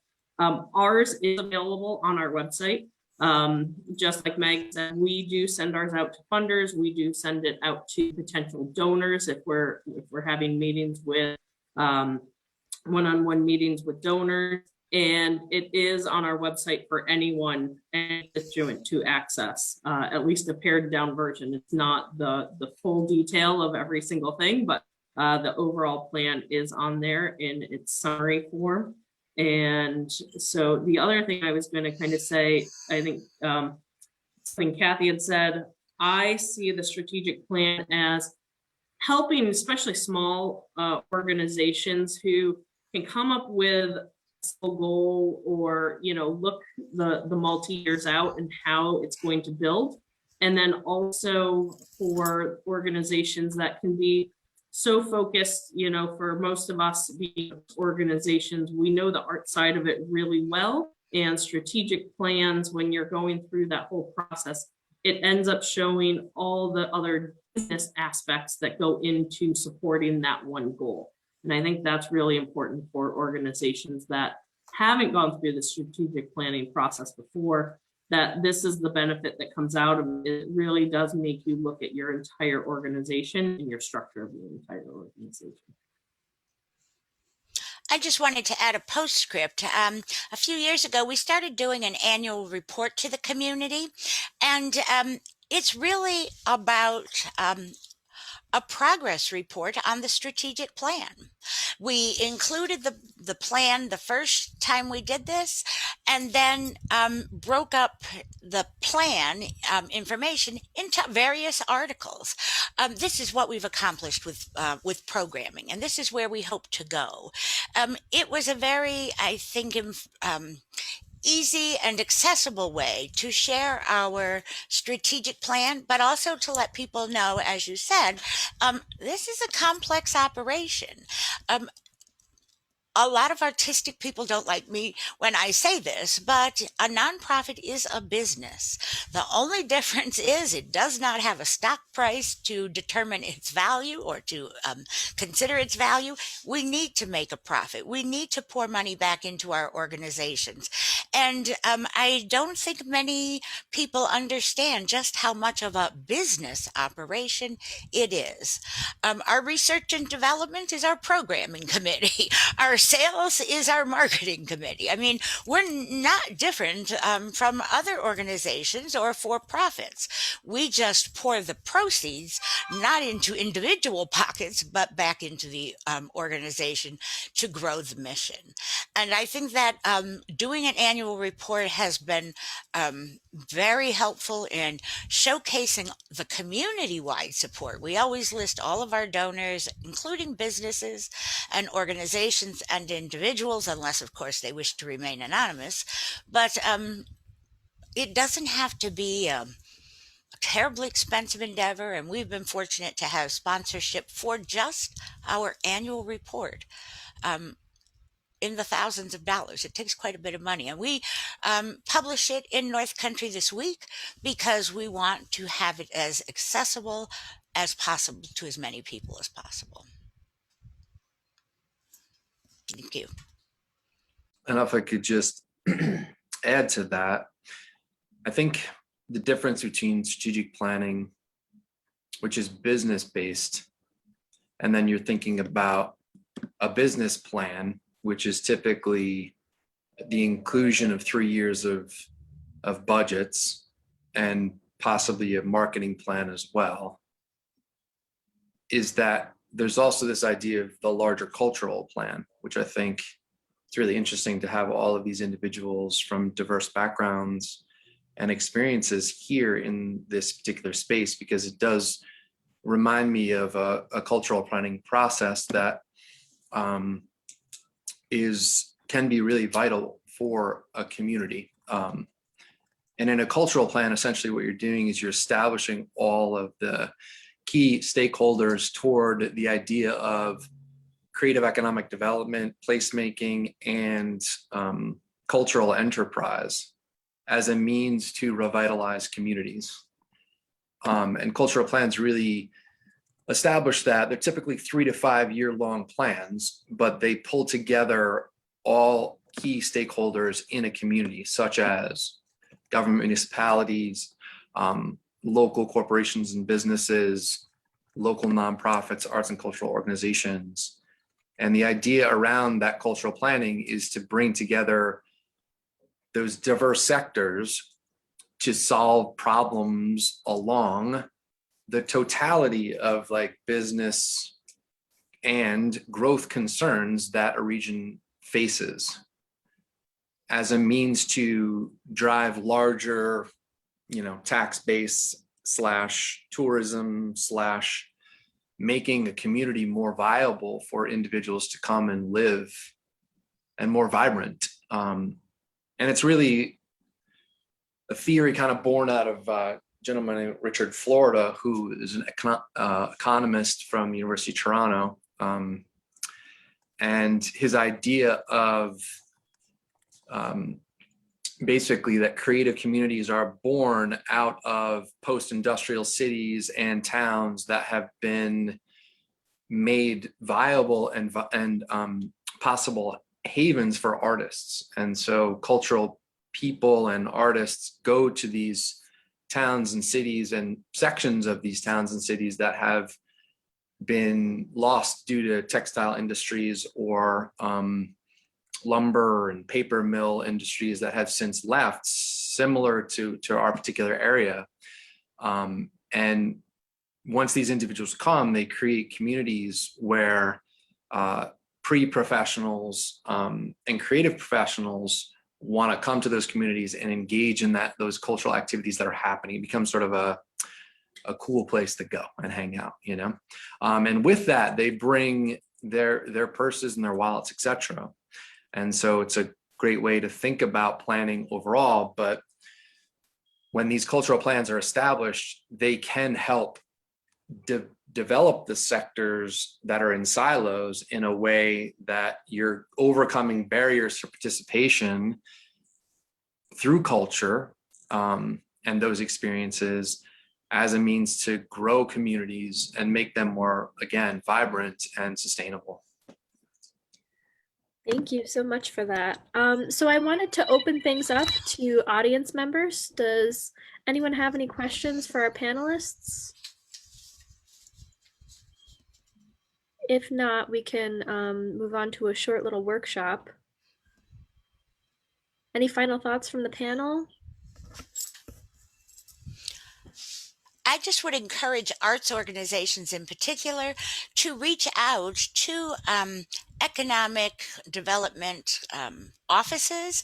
Ours is available on our website. Just like Meg said, we do send ours out to funders. We do send it out to potential donors if we're having meetings with one-on-one meetings with donors, and it is on our website for anyone and constituent to access, at least a pared down version. It's not the full detail of every single thing, but the overall plan is on there in its summary form. And so the other thing I was going to kind of say, I think something Kathy had said, I see the strategic plan as helping especially small organizations who can come up with a goal, or look the multi-years out and how it's going to build. And then also for organizations that can be so focused, for most of us being organizations, we know the art side of it really well, and strategic plans, when you're going through that whole process, it ends up showing all the other business aspects that go into supporting that one goal. And I think that's really important for organizations that haven't gone through the strategic planning process before, that this is the benefit that comes out of it. It really does make you look at your entire organization and your structure of the entire organization. I just wanted to add a postscript. A few years ago, we started doing an annual report to the community, and it's really about a progress report on the strategic plan. We included the plan the first time we did this, and then broke up the plan information into various articles. This is what we've accomplished with programming, and this is where we hope to go. It was a very, I think, easy and accessible way to share our strategic plan, but also to let people know, as you said, this is a complex operation. Um, a lot of artistic people don't like me when I say this, but a nonprofit is a business. The only difference is it does not have a stock price to determine its value or to consider its value. We need to make a profit. We need to pour money back into our organizations. And I don't think many people understand just how much of a business operation it is. Our research and development is our programming committee. Our sales is our marketing committee. I mean, we're not different from other organizations or for profits. We just pour the proceeds not into individual pockets, but back into the organization to grow the mission. And I think that doing an annual report has been very helpful in showcasing the community-wide support. We always list all of our donors, including businesses and organizations and individuals, unless, of course, they wish to remain anonymous. But it doesn't have to be a terribly expensive endeavor, and we've been fortunate to have sponsorship for just our annual report. In the thousands of dollars. It takes quite a bit of money. And we publish it in North Country this week because we want to have it as accessible as possible to as many people as possible. Thank you. And if I could just add to that, I think the difference between strategic planning, which is business based, and then you're thinking about a business plan, which is typically the inclusion of 3 years of budgets and possibly a marketing plan as well, is that there's also this idea of the larger cultural plan, which I think it's really interesting to have all of these individuals from diverse backgrounds and experiences here in this particular space, because it does remind me of a cultural planning process that can be really vital for a community. And in a cultural plan, essentially what you're doing is you're establishing all of the key stakeholders toward the idea of creative economic development, placemaking, and cultural enterprise as a means to revitalize communities. And cultural plans really establish that. They're typically 3 to 5 year long plans, but they pull together all key stakeholders in a community, such as government, municipalities, local corporations and businesses, local nonprofits, arts and cultural organizations. And the idea around that cultural planning is to bring together those diverse sectors to solve problems along the totality of like business and growth concerns that a region faces, as a means to drive larger, tax base / tourism / making a community more viable for individuals to come and live and more vibrant. And it's really a theory kind of born out of a gentleman named Richard Florida, who is an economist from University of Toronto. And his idea of basically that creative communities are born out of post-industrial cities and towns that have been made viable and possible havens for artists. And so cultural people and artists go to these towns and cities and sections of these towns and cities that have been lost due to textile industries or lumber and paper mill industries that have since left, similar to our particular area. And once these individuals come, they create communities where pre-professionals and creative professionals want to come to those communities and engage in those cultural activities that are happening. It becomes sort of a cool place to go and hang out, and with that, they bring their purses and their wallets, etc. And so it's a great way to think about planning overall. But when these cultural plans are established, they can help develop the sectors that are in silos in a way that you're overcoming barriers for participation through culture and those experiences as a means to grow communities and make them more, again, vibrant and sustainable. Thank you so much for that. So I wanted to open things up to audience members. Does anyone have any questions for our panelists? If not, we can move on to a short little workshop. Any final thoughts from the panel? I just would encourage arts organizations in particular to reach out to economic development offices.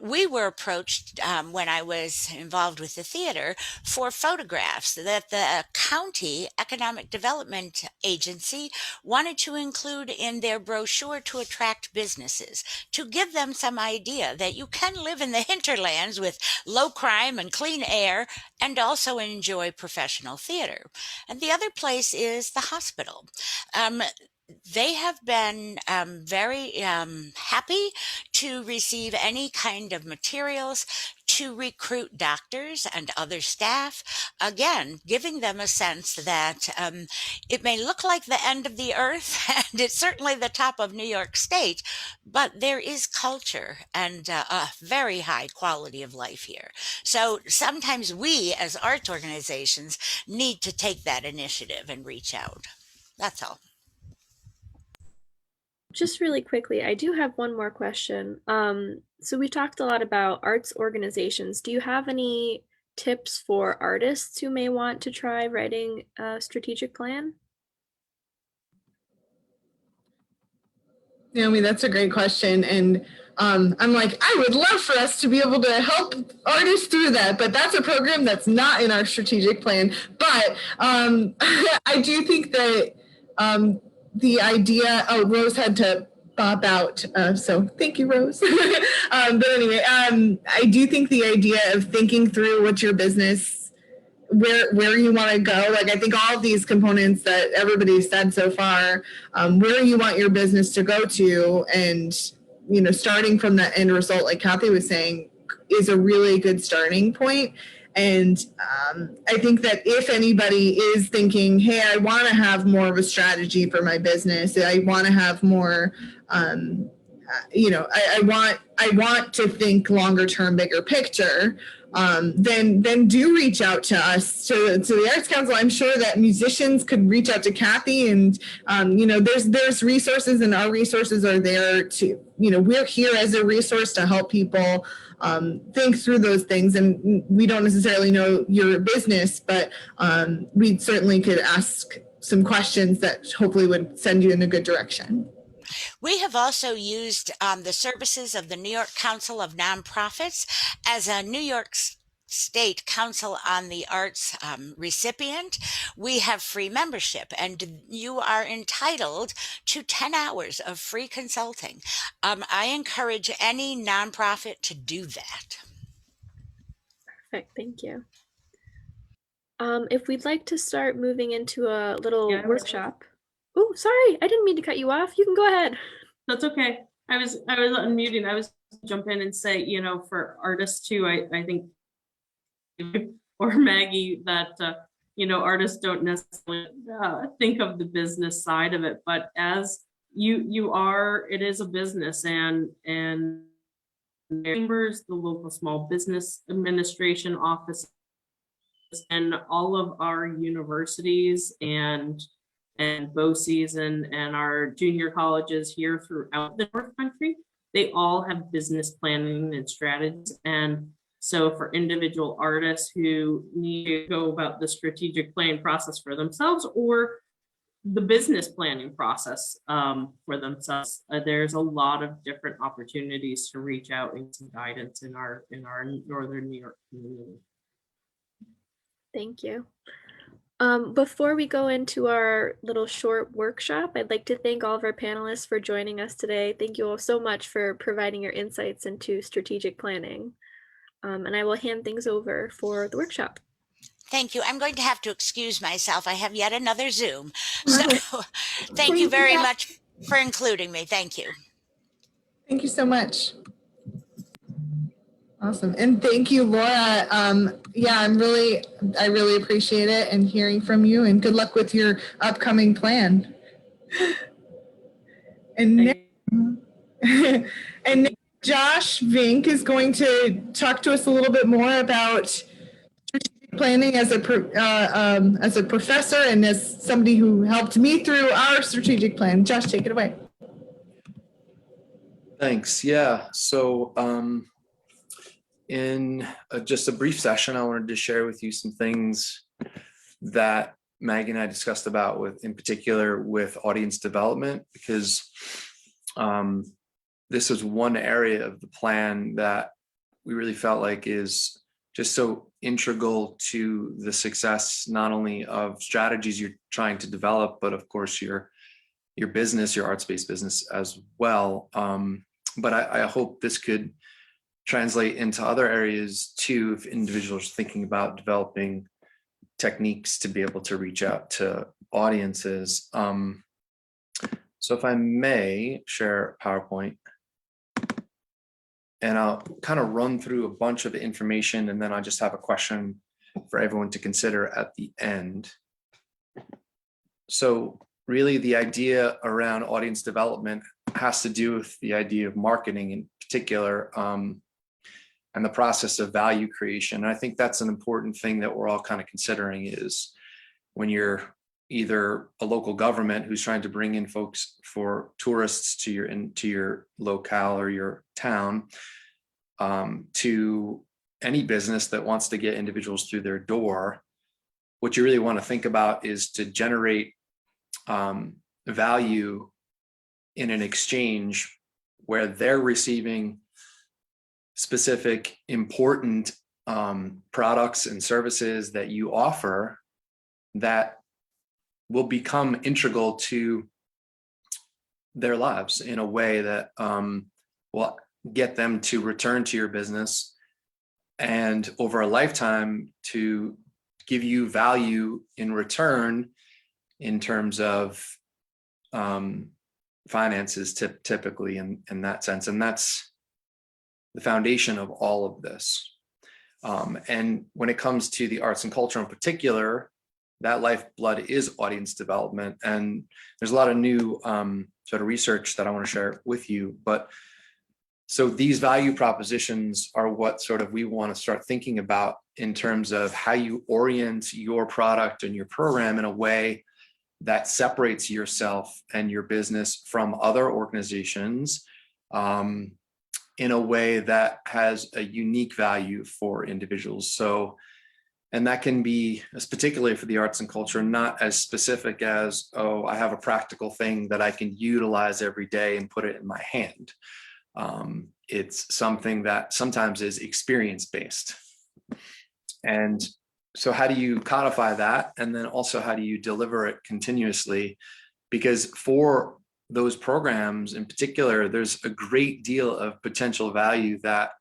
We were approached when I was involved with the theater for photographs that the county economic development agency wanted to include in their brochure to attract businesses, to give them some idea that you can live in the hinterlands with low crime and clean air and also enjoy professional theater. And the other place is the hospital. They have been very happy to receive any kind of materials to recruit doctors and other staff, again, giving them a sense that it may look like the end of the earth, and it's certainly the top of New York State, but there is culture and a very high quality of life here. So sometimes we, as arts organizations, need to take that initiative and reach out. That's all. Just really quickly, I do have one more question. So we talked a lot about arts organizations. Do you have any tips for artists who may want to try writing a strategic plan? Naomi, that's a great question. And I'm like, I would love for us to be able to help artists through that, but that's a program that's not in our strategic plan. But I do think that the idea, Rose had to pop out, so thank you, Rose. But anyway, I do think the idea of thinking through what's your business, where you want to go. Like, I think all of these components that everybody's said so far, where you want your business to go to, and, you know, starting from that end result, like Kathy was saying, is a really good starting point. And I think that if anybody is thinking, hey, I want to have more of a strategy for my business, I want to have more, you know, I want to think longer term, bigger picture, then do reach out to us, to the Arts Council. I'm sure that musicians could reach out to Kathy, and you know, there's resources, and our resources are there to, you know, we're here as a resource to help people think through those things. And we don't necessarily know your business, but we certainly could ask some questions that hopefully would send you in a good direction. We have also used the services of the New York Council of Nonprofits as a New York State Council on the Arts recipient. We have free membership, and you are entitled to 10 hours of free consulting. I encourage any nonprofit to do that. Perfect, thank you. If we'd like to start moving into a little workshop. Oh, sorry, I didn't mean to cut you off. You can go ahead. That's okay. I was unmuting. I was jump in and say, you know, for artists too, I think, or Maggie, that you know, artists don't necessarily think of the business side of it, but as you are, it is a business, and chambers, the local small business administration office, and all of our universities and BOCES and our junior colleges here throughout the North Country, they all have business planning and strategies. And so for individual artists who need to go about the strategic planning process for themselves, or the business planning process for themselves, there's a lot of different opportunities to reach out and some guidance in our Northern New York community. Thank you. Before we go into our little short workshop, I'd like to thank all of our panelists for joining us today. Thank you all so much for providing your insights into strategic planning. And I will hand things over for the workshop. Thank you. I'm going to have to excuse myself. I have yet another Zoom. So thank you Thank very you. much for including me. Thank you. Thank you so much. Awesome. And thank you, Laura. Yeah, I really appreciate it and hearing from you, and good luck with your upcoming plan. And now, and now Josh Vink is going to talk to us a little bit more about strategic planning as a professor and as somebody who helped me through our strategic plan. Josh, take it away. Thanks. Yeah. So in just a brief session, I wanted to share with you some things that Maggie and I discussed about in particular with audience development, because this is one area of the plan that we really felt like is just so integral to the success, not only of strategies you're trying to develop, but of course your business, your arts-based business as well. But I hope this could translate into other areas too, if individuals are thinking about developing techniques to be able to reach out to audiences. So if I may share PowerPoint, and I'll kind of run through a bunch of information, and then I just have a question for everyone to consider at the end. So really the idea around audience development has to do with the idea of marketing in particular, and the process of value creation. And I think that's an important thing that we're all kind of considering, is when you're either a local government who's trying to bring in folks for tourists to your locale or your town, to any business that wants to get individuals through their door, what you really want to think about is to generate value in an exchange where they're receiving specific important products and services that you offer that will become integral to their lives in a way that will get them to return to your business, and over a lifetime to give you value in return in terms of finances, typically in that sense. And that's the foundation of all of this. And when it comes to the arts and culture in particular, that lifeblood is audience development. And there's a lot of new sort of research that I want to share with you. But so these value propositions are what sort of we want to start thinking about in terms of how you orient your product and your program in a way that separates yourself and your business from other organizations, in a way that has a unique value for individuals. So, and that can be, particularly for the arts and culture, not as specific as, oh, I have a practical thing that I can utilize every day and put it in my hand. It's something that sometimes is experience-based. And so how do you codify that? And then also, how do you deliver it continuously? Because for those programs in particular, there's a great deal of potential value that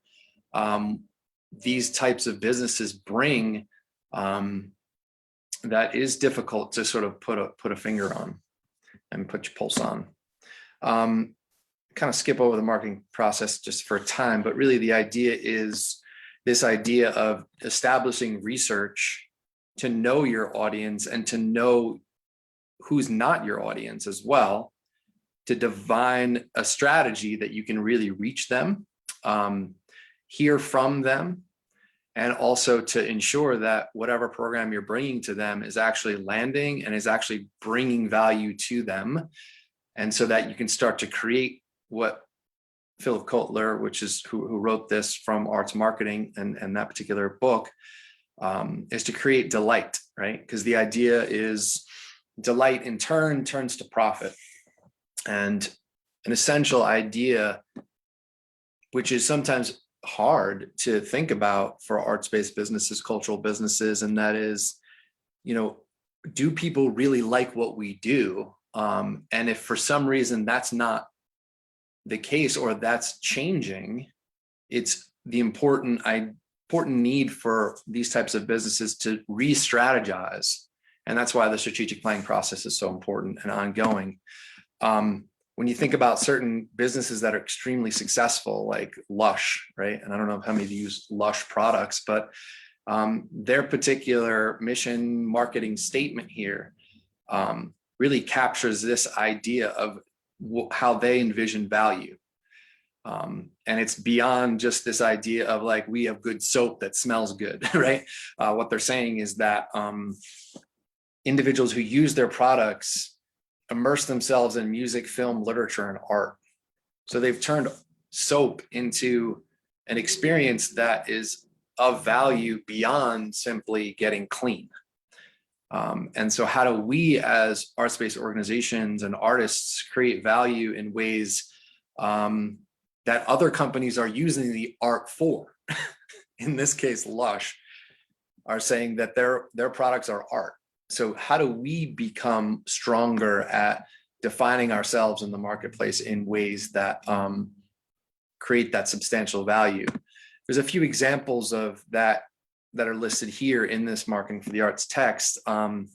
these types of businesses bring, that is difficult to sort of put a finger on and put your pulse on. Kind of skip over the marketing process just for time, but really the idea is this idea of establishing research to know your audience and to know who's not your audience as well, to divine a strategy that you can really reach them, hear from them, and also to ensure that whatever program you're bringing to them is actually landing and is actually bringing value to them. And so that you can start to create what Philip Kotler, which is who wrote this from Arts Marketing and that particular book, is to create delight, right? Because the idea is delight in turn turns to profit. And an essential idea, which is sometimes hard to think about for arts-based businesses, cultural businesses, and that is, do people really like what we do? And if for some reason that's not the case, or that's changing, it's the important need for these types of businesses to re-strategize. And that's why the strategic planning process is so important and ongoing. When you think about certain businesses that are extremely successful, like Lush, right? And I don't know how many of you use Lush products, but their particular mission marketing statement here really captures this idea of how they envision value. And it's beyond just this idea of like, we have good soap that smells good, right? What they're saying is that individuals who use their products immerse themselves in music, film, literature, and art. So they've turned soap into an experience that is of value beyond simply getting clean. And so how do we as arts-based organizations and artists create value in ways that other companies are using the art for? In this case, Lush are saying that their products are art. So how do we become stronger at defining ourselves in the marketplace in ways that create that substantial value? There's a few examples of that are listed here in this Marketing for the Arts text. And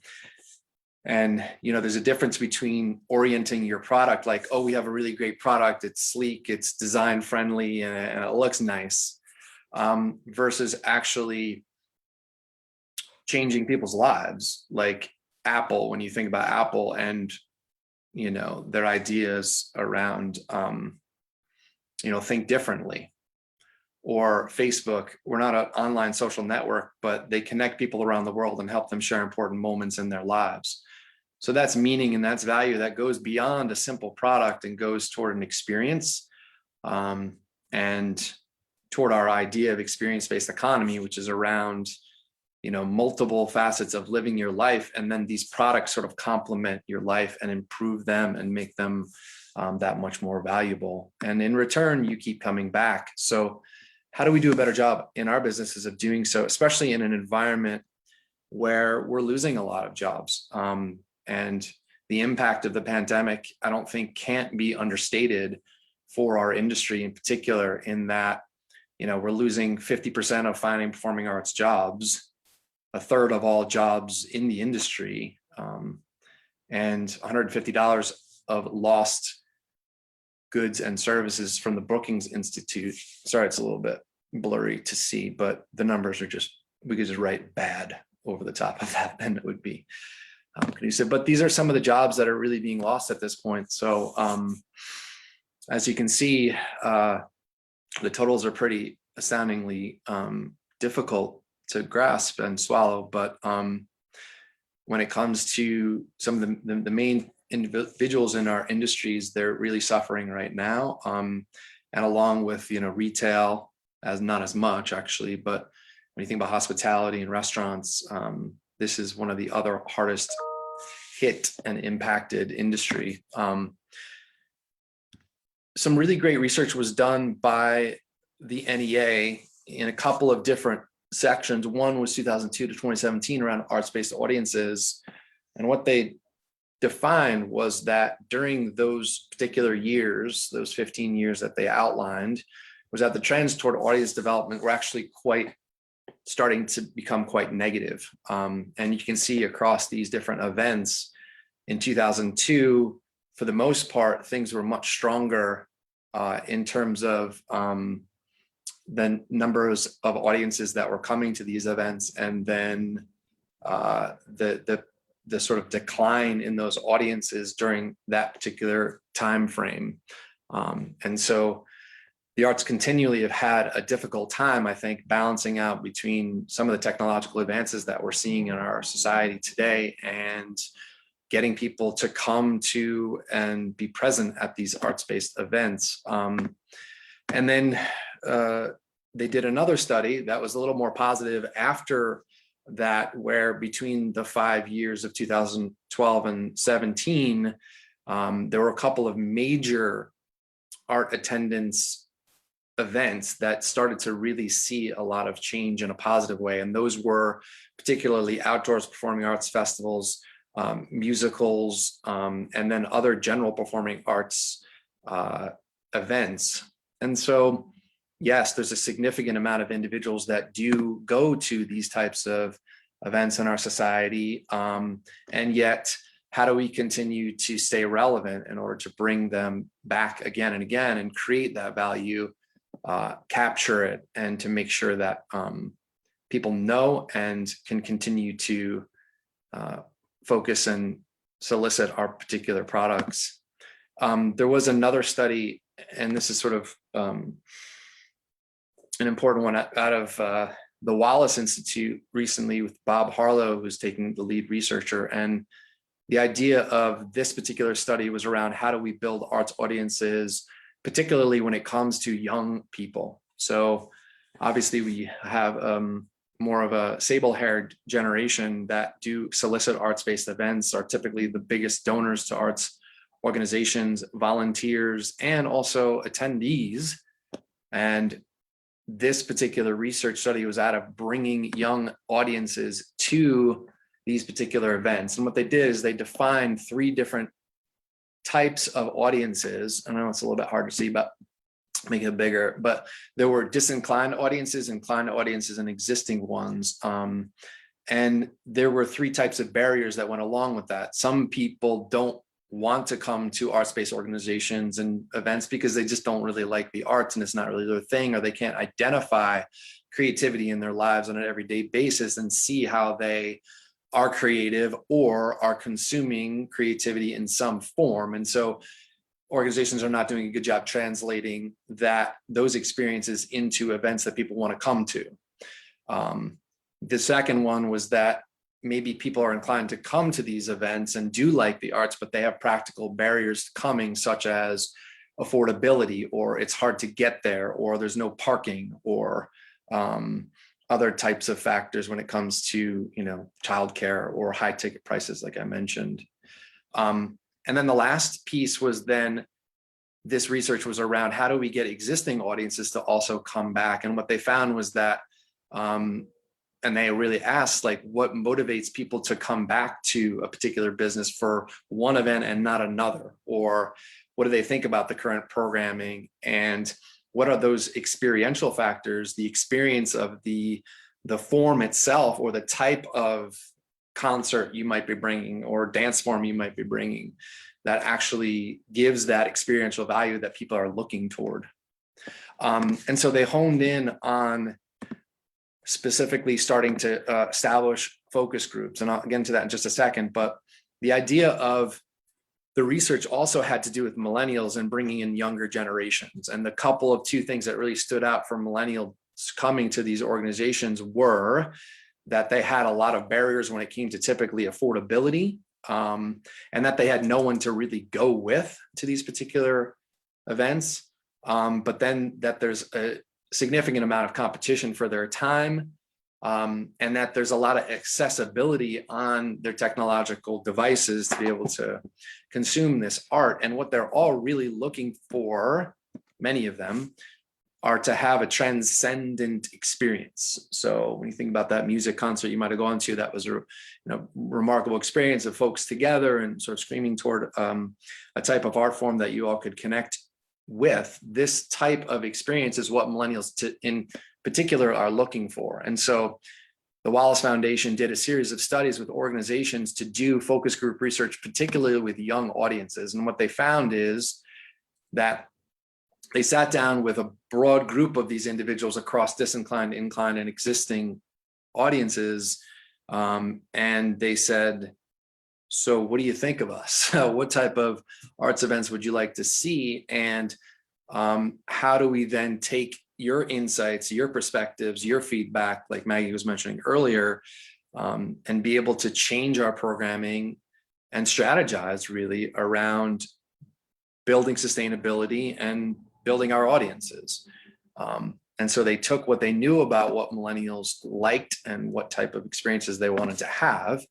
there's a difference between orienting your product like, oh, we have a really great product, it's sleek, it's design friendly, and it looks nice, versus actually changing people's lives. Like Apple, when you think about Apple and their ideas around think differently. Or Facebook, we're not an online social network, but they connect people around the world and help them share important moments in their lives. So that's meaning and that's value that goes beyond a simple product and goes toward an experience, and toward our idea of experience-based economy, which is around multiple facets of living your life, and then these products sort of complement your life and improve them and make them that much more valuable. And in return, you keep coming back. So how do we do a better job in our businesses of doing so, especially in an environment where we're losing a lot of jobs? And the impact of the pandemic, I don't think can't be understated for our industry in particular, in that, we're losing 50% of fine and performing arts jobs, a third of all jobs in the industry, and $150 of lost goods and services from the Brookings Institute. Sorry, it's a little bit blurry to see, but the numbers are we could just write bad over the top of that, and it would be conducive. But these are some of the jobs that are really being lost at this point. So as you can see, the totals are pretty astoundingly difficult to grasp and swallow. But when it comes to some of the main individuals in our industries, they're really suffering right now. And along with, retail, as not as much actually, but when you think about hospitality and restaurants, this is one of the other hardest hit and impacted industry. Some really great research was done by the NEA in a couple of different sections. One was 2002 to 2017 around arts-based audiences. And what they defined was that during those particular years, those 15 years that they outlined, was that the trends toward audience development were actually starting to become quite negative. And you can see across these different events in 2002, for the most part, things were much stronger in terms of the numbers of audiences that were coming to these events, and then the sort of decline in those audiences during that particular time frame. And so the arts continually have had a difficult time, I think, balancing out between some of the technological advances that we're seeing in our society today and getting people to come to and be present at these arts-based events. And then they did another study that was a little more positive after that, where between the 5 years of 2012 and 17, there were a couple of major art attendance events that started to really see a lot of change in a positive way. And those were particularly outdoors performing arts festivals, musicals, and then other general performing arts events. And so, yes, there's a significant amount of individuals that do go to these types of events in our society. And yet, how do we continue to stay relevant in order to bring them back again and again and create that value, capture it, and to make sure that people know and can continue to focus and solicit our particular products. There was another study, and this is sort of an important one out of the Wallace Institute recently with Bob Harlow, who's taking the lead researcher. And the idea of this particular study was around how do we build arts audiences, particularly when it comes to young people. So obviously we have more of a sable-haired generation that do solicit arts-based events, are typically the biggest donors to arts organizations, volunteers, and also attendees. And this particular research study was out of bringing young audiences to these particular events. And what they did is they defined 3 different types of audiences. I know it's a little bit hard to see, but make it bigger. But there were disinclined audiences, inclined audiences, and existing ones. And there were 3 types of barriers that went along with that. Some people don't want to come to arts-based organizations and events because they just don't really like the arts and it's not really their thing, or they can't identify creativity in their lives on an everyday basis and see how they are creative or are consuming creativity in some form. And so organizations are not doing a good job translating those experiences into events that people want to come to. The second one was that maybe people are inclined to come to these events and do like the arts, but they have practical barriers coming, such as affordability, or it's hard to get there, or there's no parking, or other types of factors when it comes to, childcare or high ticket prices, like I mentioned. And then the last piece was then this research was around how do we get existing audiences to also come back? And what they found was that, and they really asked, like, what motivates people to come back to a particular business for one event and not another? Or what do they think about the current programming? And what are those experiential factors, the experience of the form itself, or the type of concert you might be bringing or dance form you might be bringing, that actually gives that experiential value that people are looking toward? And so they honed in on specifically starting to establish focus groups. And I'll get into that in just a second. But the idea of the research also had to do with millennials and bringing in younger generations. And the couple of 2 things that really stood out for millennials coming to these organizations were that they had a lot of barriers when it came to typically affordability, and that they had no one to really go with to these particular events. But then that there's a significant amount of competition for their time, and that there's a lot of accessibility on their technological devices to be able to consume this art. And what they're all really looking for, many of them, are to have a transcendent experience. So when you think about that music concert you might have gone to, that was a remarkable experience of folks together and sort of screaming toward a type of art form that you all could connect with. This type of experience is what millennials in particular are looking for. And so the Wallace Foundation did a series of studies with organizations to do focus group research, particularly with young audiences. And what they found is that they sat down with a broad group of these individuals across disinclined, inclined, and existing audiences. And they said, so what do you think of us? What type of arts events would you like to see? And how do we then take your insights, your perspectives, your feedback, like Maggie was mentioning earlier, and be able to change our programming and strategize really around building sustainability and building our audiences. And so they took what they knew about what millennials liked and what type of experiences they wanted to have,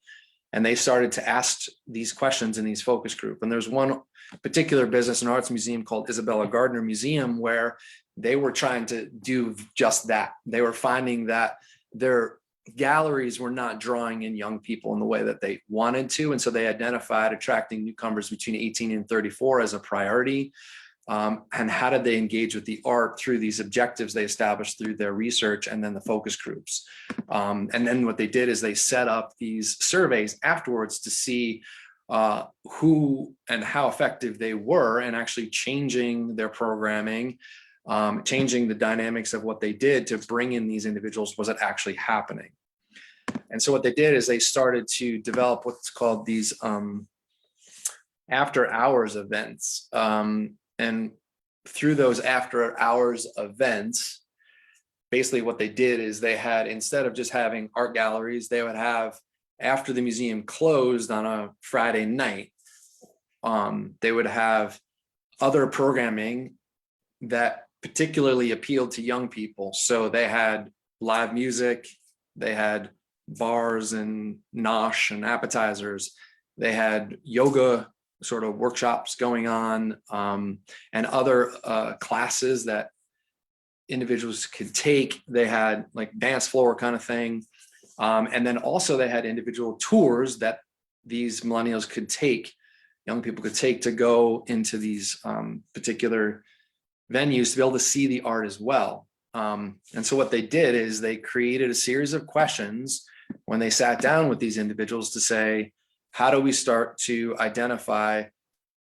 and they started to ask these questions in these focus group. And there's one particular business and arts museum called Isabella Gardner Museum, where they were trying to do just that. They were finding that their galleries were not drawing in young people in the way that they wanted to. And so they identified attracting newcomers between 18 and 34 as a priority. And how did they engage with the art through these objectives they established through their research and then the focus groups. And then what they did is they set up these surveys afterwards to see who and how effective they were in actually changing their programming, changing the dynamics of what they did to bring in these individuals. Was it actually happening? And so what they did is they started to develop what's called these after hours events. And through those after hours events, basically what they did is they had, instead of just having art galleries, they would have, after the museum closed on a Friday night, they would have other programming that particularly appealed to young people. So they had live music, they had bars and nosh and appetizers, they had yoga sort of workshops going on, and other classes that individuals could take. They had like dance floor kind of thing. And then also they had individual tours that these millennials could take, young people could take to go into these particular venues to be able to see the art as well. And so what they did is they created a series of questions when they sat down with these individuals to say, how do we start to identify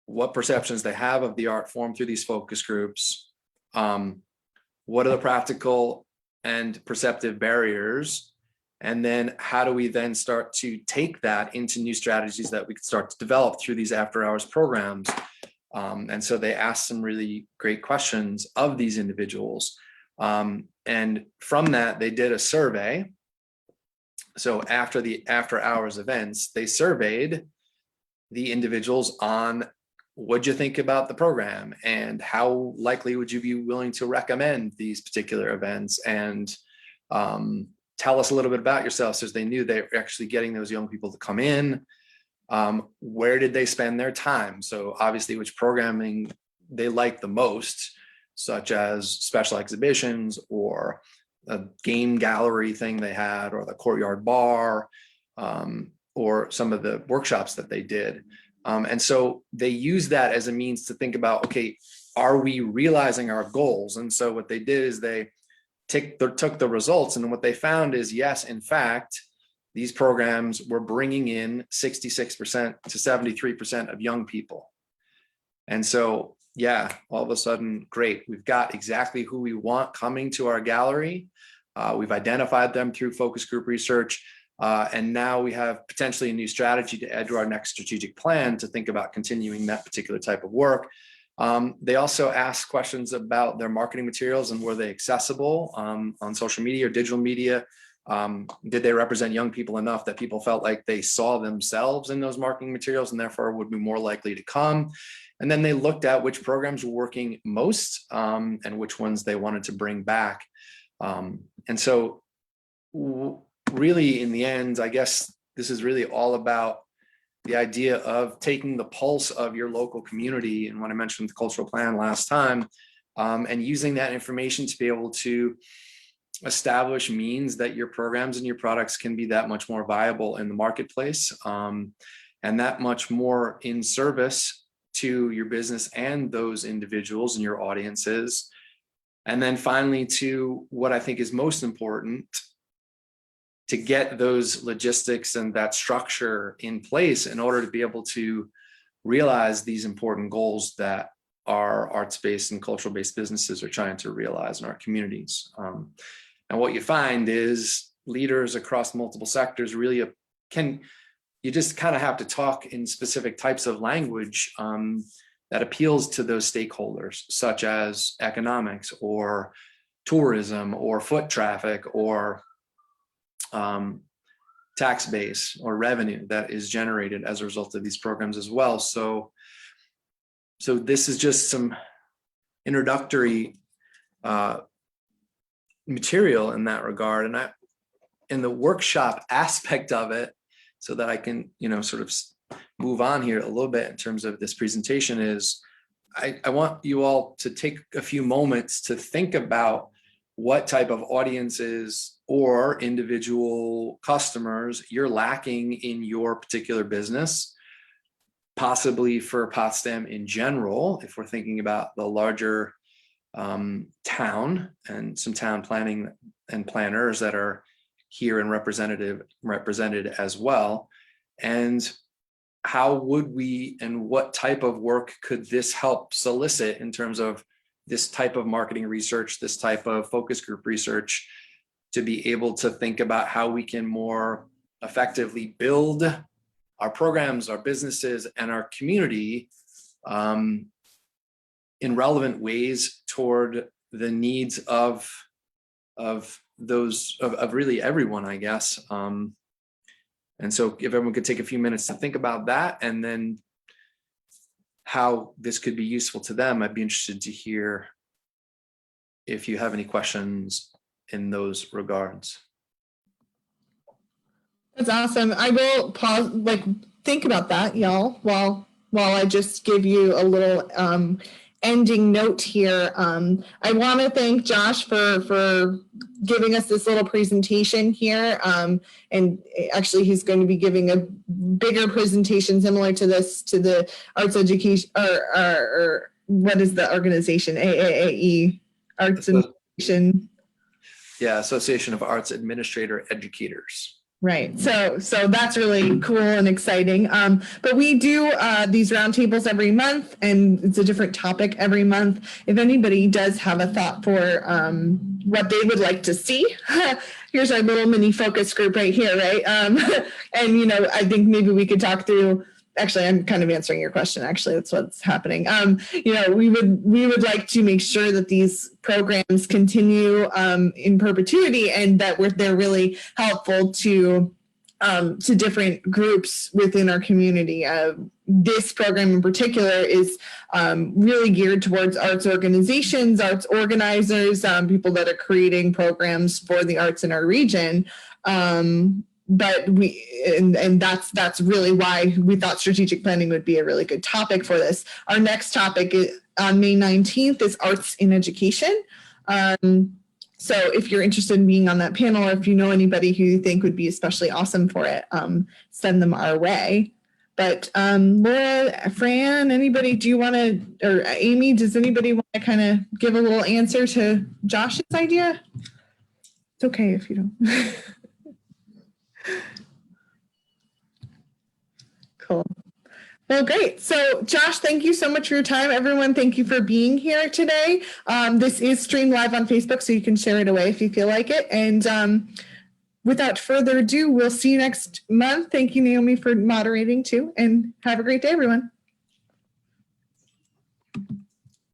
what perceptions they have of the art form through these focus groups? What are the practical and perceptive barriers? And then how do we then start to take that into new strategies that we could start to develop through these after hours programs? And so they asked some really great questions of these individuals. And from that, they did a survey. So after the after hours events, they surveyed the individuals on what'd you think about the program and how likely would you be willing to recommend these particular events, and tell us a little bit about yourself. So they knew they were actually getting those young people to come in. Where did they spend their time? So obviously which programming they liked the most, such as special exhibitions or a game gallery thing they had, or the courtyard bar, or some of the workshops that they did. And so they use that as a means to think about, okay, are we realizing our goals? And so what they did is they took the results, and what they found is, yes, in fact, these programs were bringing in 66% to 73% of young people. And so, yeah, all of a sudden, great, we've got exactly who we want coming to our gallery. We've identified them through focus group research. And now we have potentially a new strategy to add to our next strategic plan to think about continuing that particular type of work. They also asked questions about their marketing materials and were they accessible on social media or digital media? Did they represent young people enough that people felt like they saw themselves in those marketing materials and therefore would be more likely to come? And then they looked at which programs were working most and which ones they wanted to bring back. And so really, in the end, I guess this is really all about the idea of taking the pulse of your local community. And when I mentioned the cultural plan last time, and using that information to be able to establish means that your programs and your products can be that much more viable in the marketplace, and that much more in service to your business and those individuals and your audiences. And then finally, to what I think is most important, to get those logistics and that structure in place in order to be able to realize these important goals that our arts-based and cultural-based businesses are trying to realize in our communities. And what you find is leaders across multiple sectors really you just kind of have to talk in specific types of language that appeals to those stakeholders, such as economics or tourism or foot traffic or tax base or revenue that is generated as a result of these programs as well. So this is just some introductory material in that regard. And in the workshop aspect of it, so that I can, sort of move on here a little bit in terms of this presentation, is I want you all to take a few moments to think about what type of audiences or individual customers you're lacking in your particular business, possibly for Potsdam in general, if we're thinking about the larger town and some town planning and planners that are here and represented as well. And how would we and what type of work could this help solicit in terms of this type of marketing research, this type of focus group research, to be able to think about how we can more effectively build our programs, our businesses, and our community in relevant ways toward the needs of really everyone, I guess. And so if everyone could take a few minutes to think about that and then how this could be useful to them, I'd be interested to hear if you have any questions in those regards. That's awesome. I will pause, think about that, y'all, while I just give you a little ending note here. I want to thank Josh for giving us this little presentation here. And actually, he's going to be giving a bigger presentation similar to this to the arts education or what is the organization? AAAE, Arts Education. Yeah, Association of Arts Administrator Educators. Right. So that's really cool and exciting. But we do these roundtables every month, and it's a different topic every month. If anybody does have a thought for what they would like to see, here's our little mini focus group right here, right? And I think maybe we could talk through. Actually, I'm kind of answering your question. Actually, that's what's happening. We would like to make sure that these programs continue in perpetuity, and that they're really helpful to different groups within our community. This program in particular is really geared towards arts organizations, arts organizers, people that are creating programs for the arts in our region. But that's really why we thought strategic planning would be a really good topic for this. Our next topic on May 19th is arts in education. So if you're interested in being on that panel, or if you know anybody who you think would be especially awesome for it, send them our way. But Laura, Fran, anybody, do you want to, or Amy, does anybody want to kind of give a little answer to Josh's idea? It's okay if you don't. Cool. Well, great. So Josh, thank you so much for your time. Everyone, thank you for being here today. This is streamed live on Facebook, so you can share it away if you feel like it. And without further ado, we'll see you next month. Thank you, Naomi, for moderating too. And have a great day, everyone.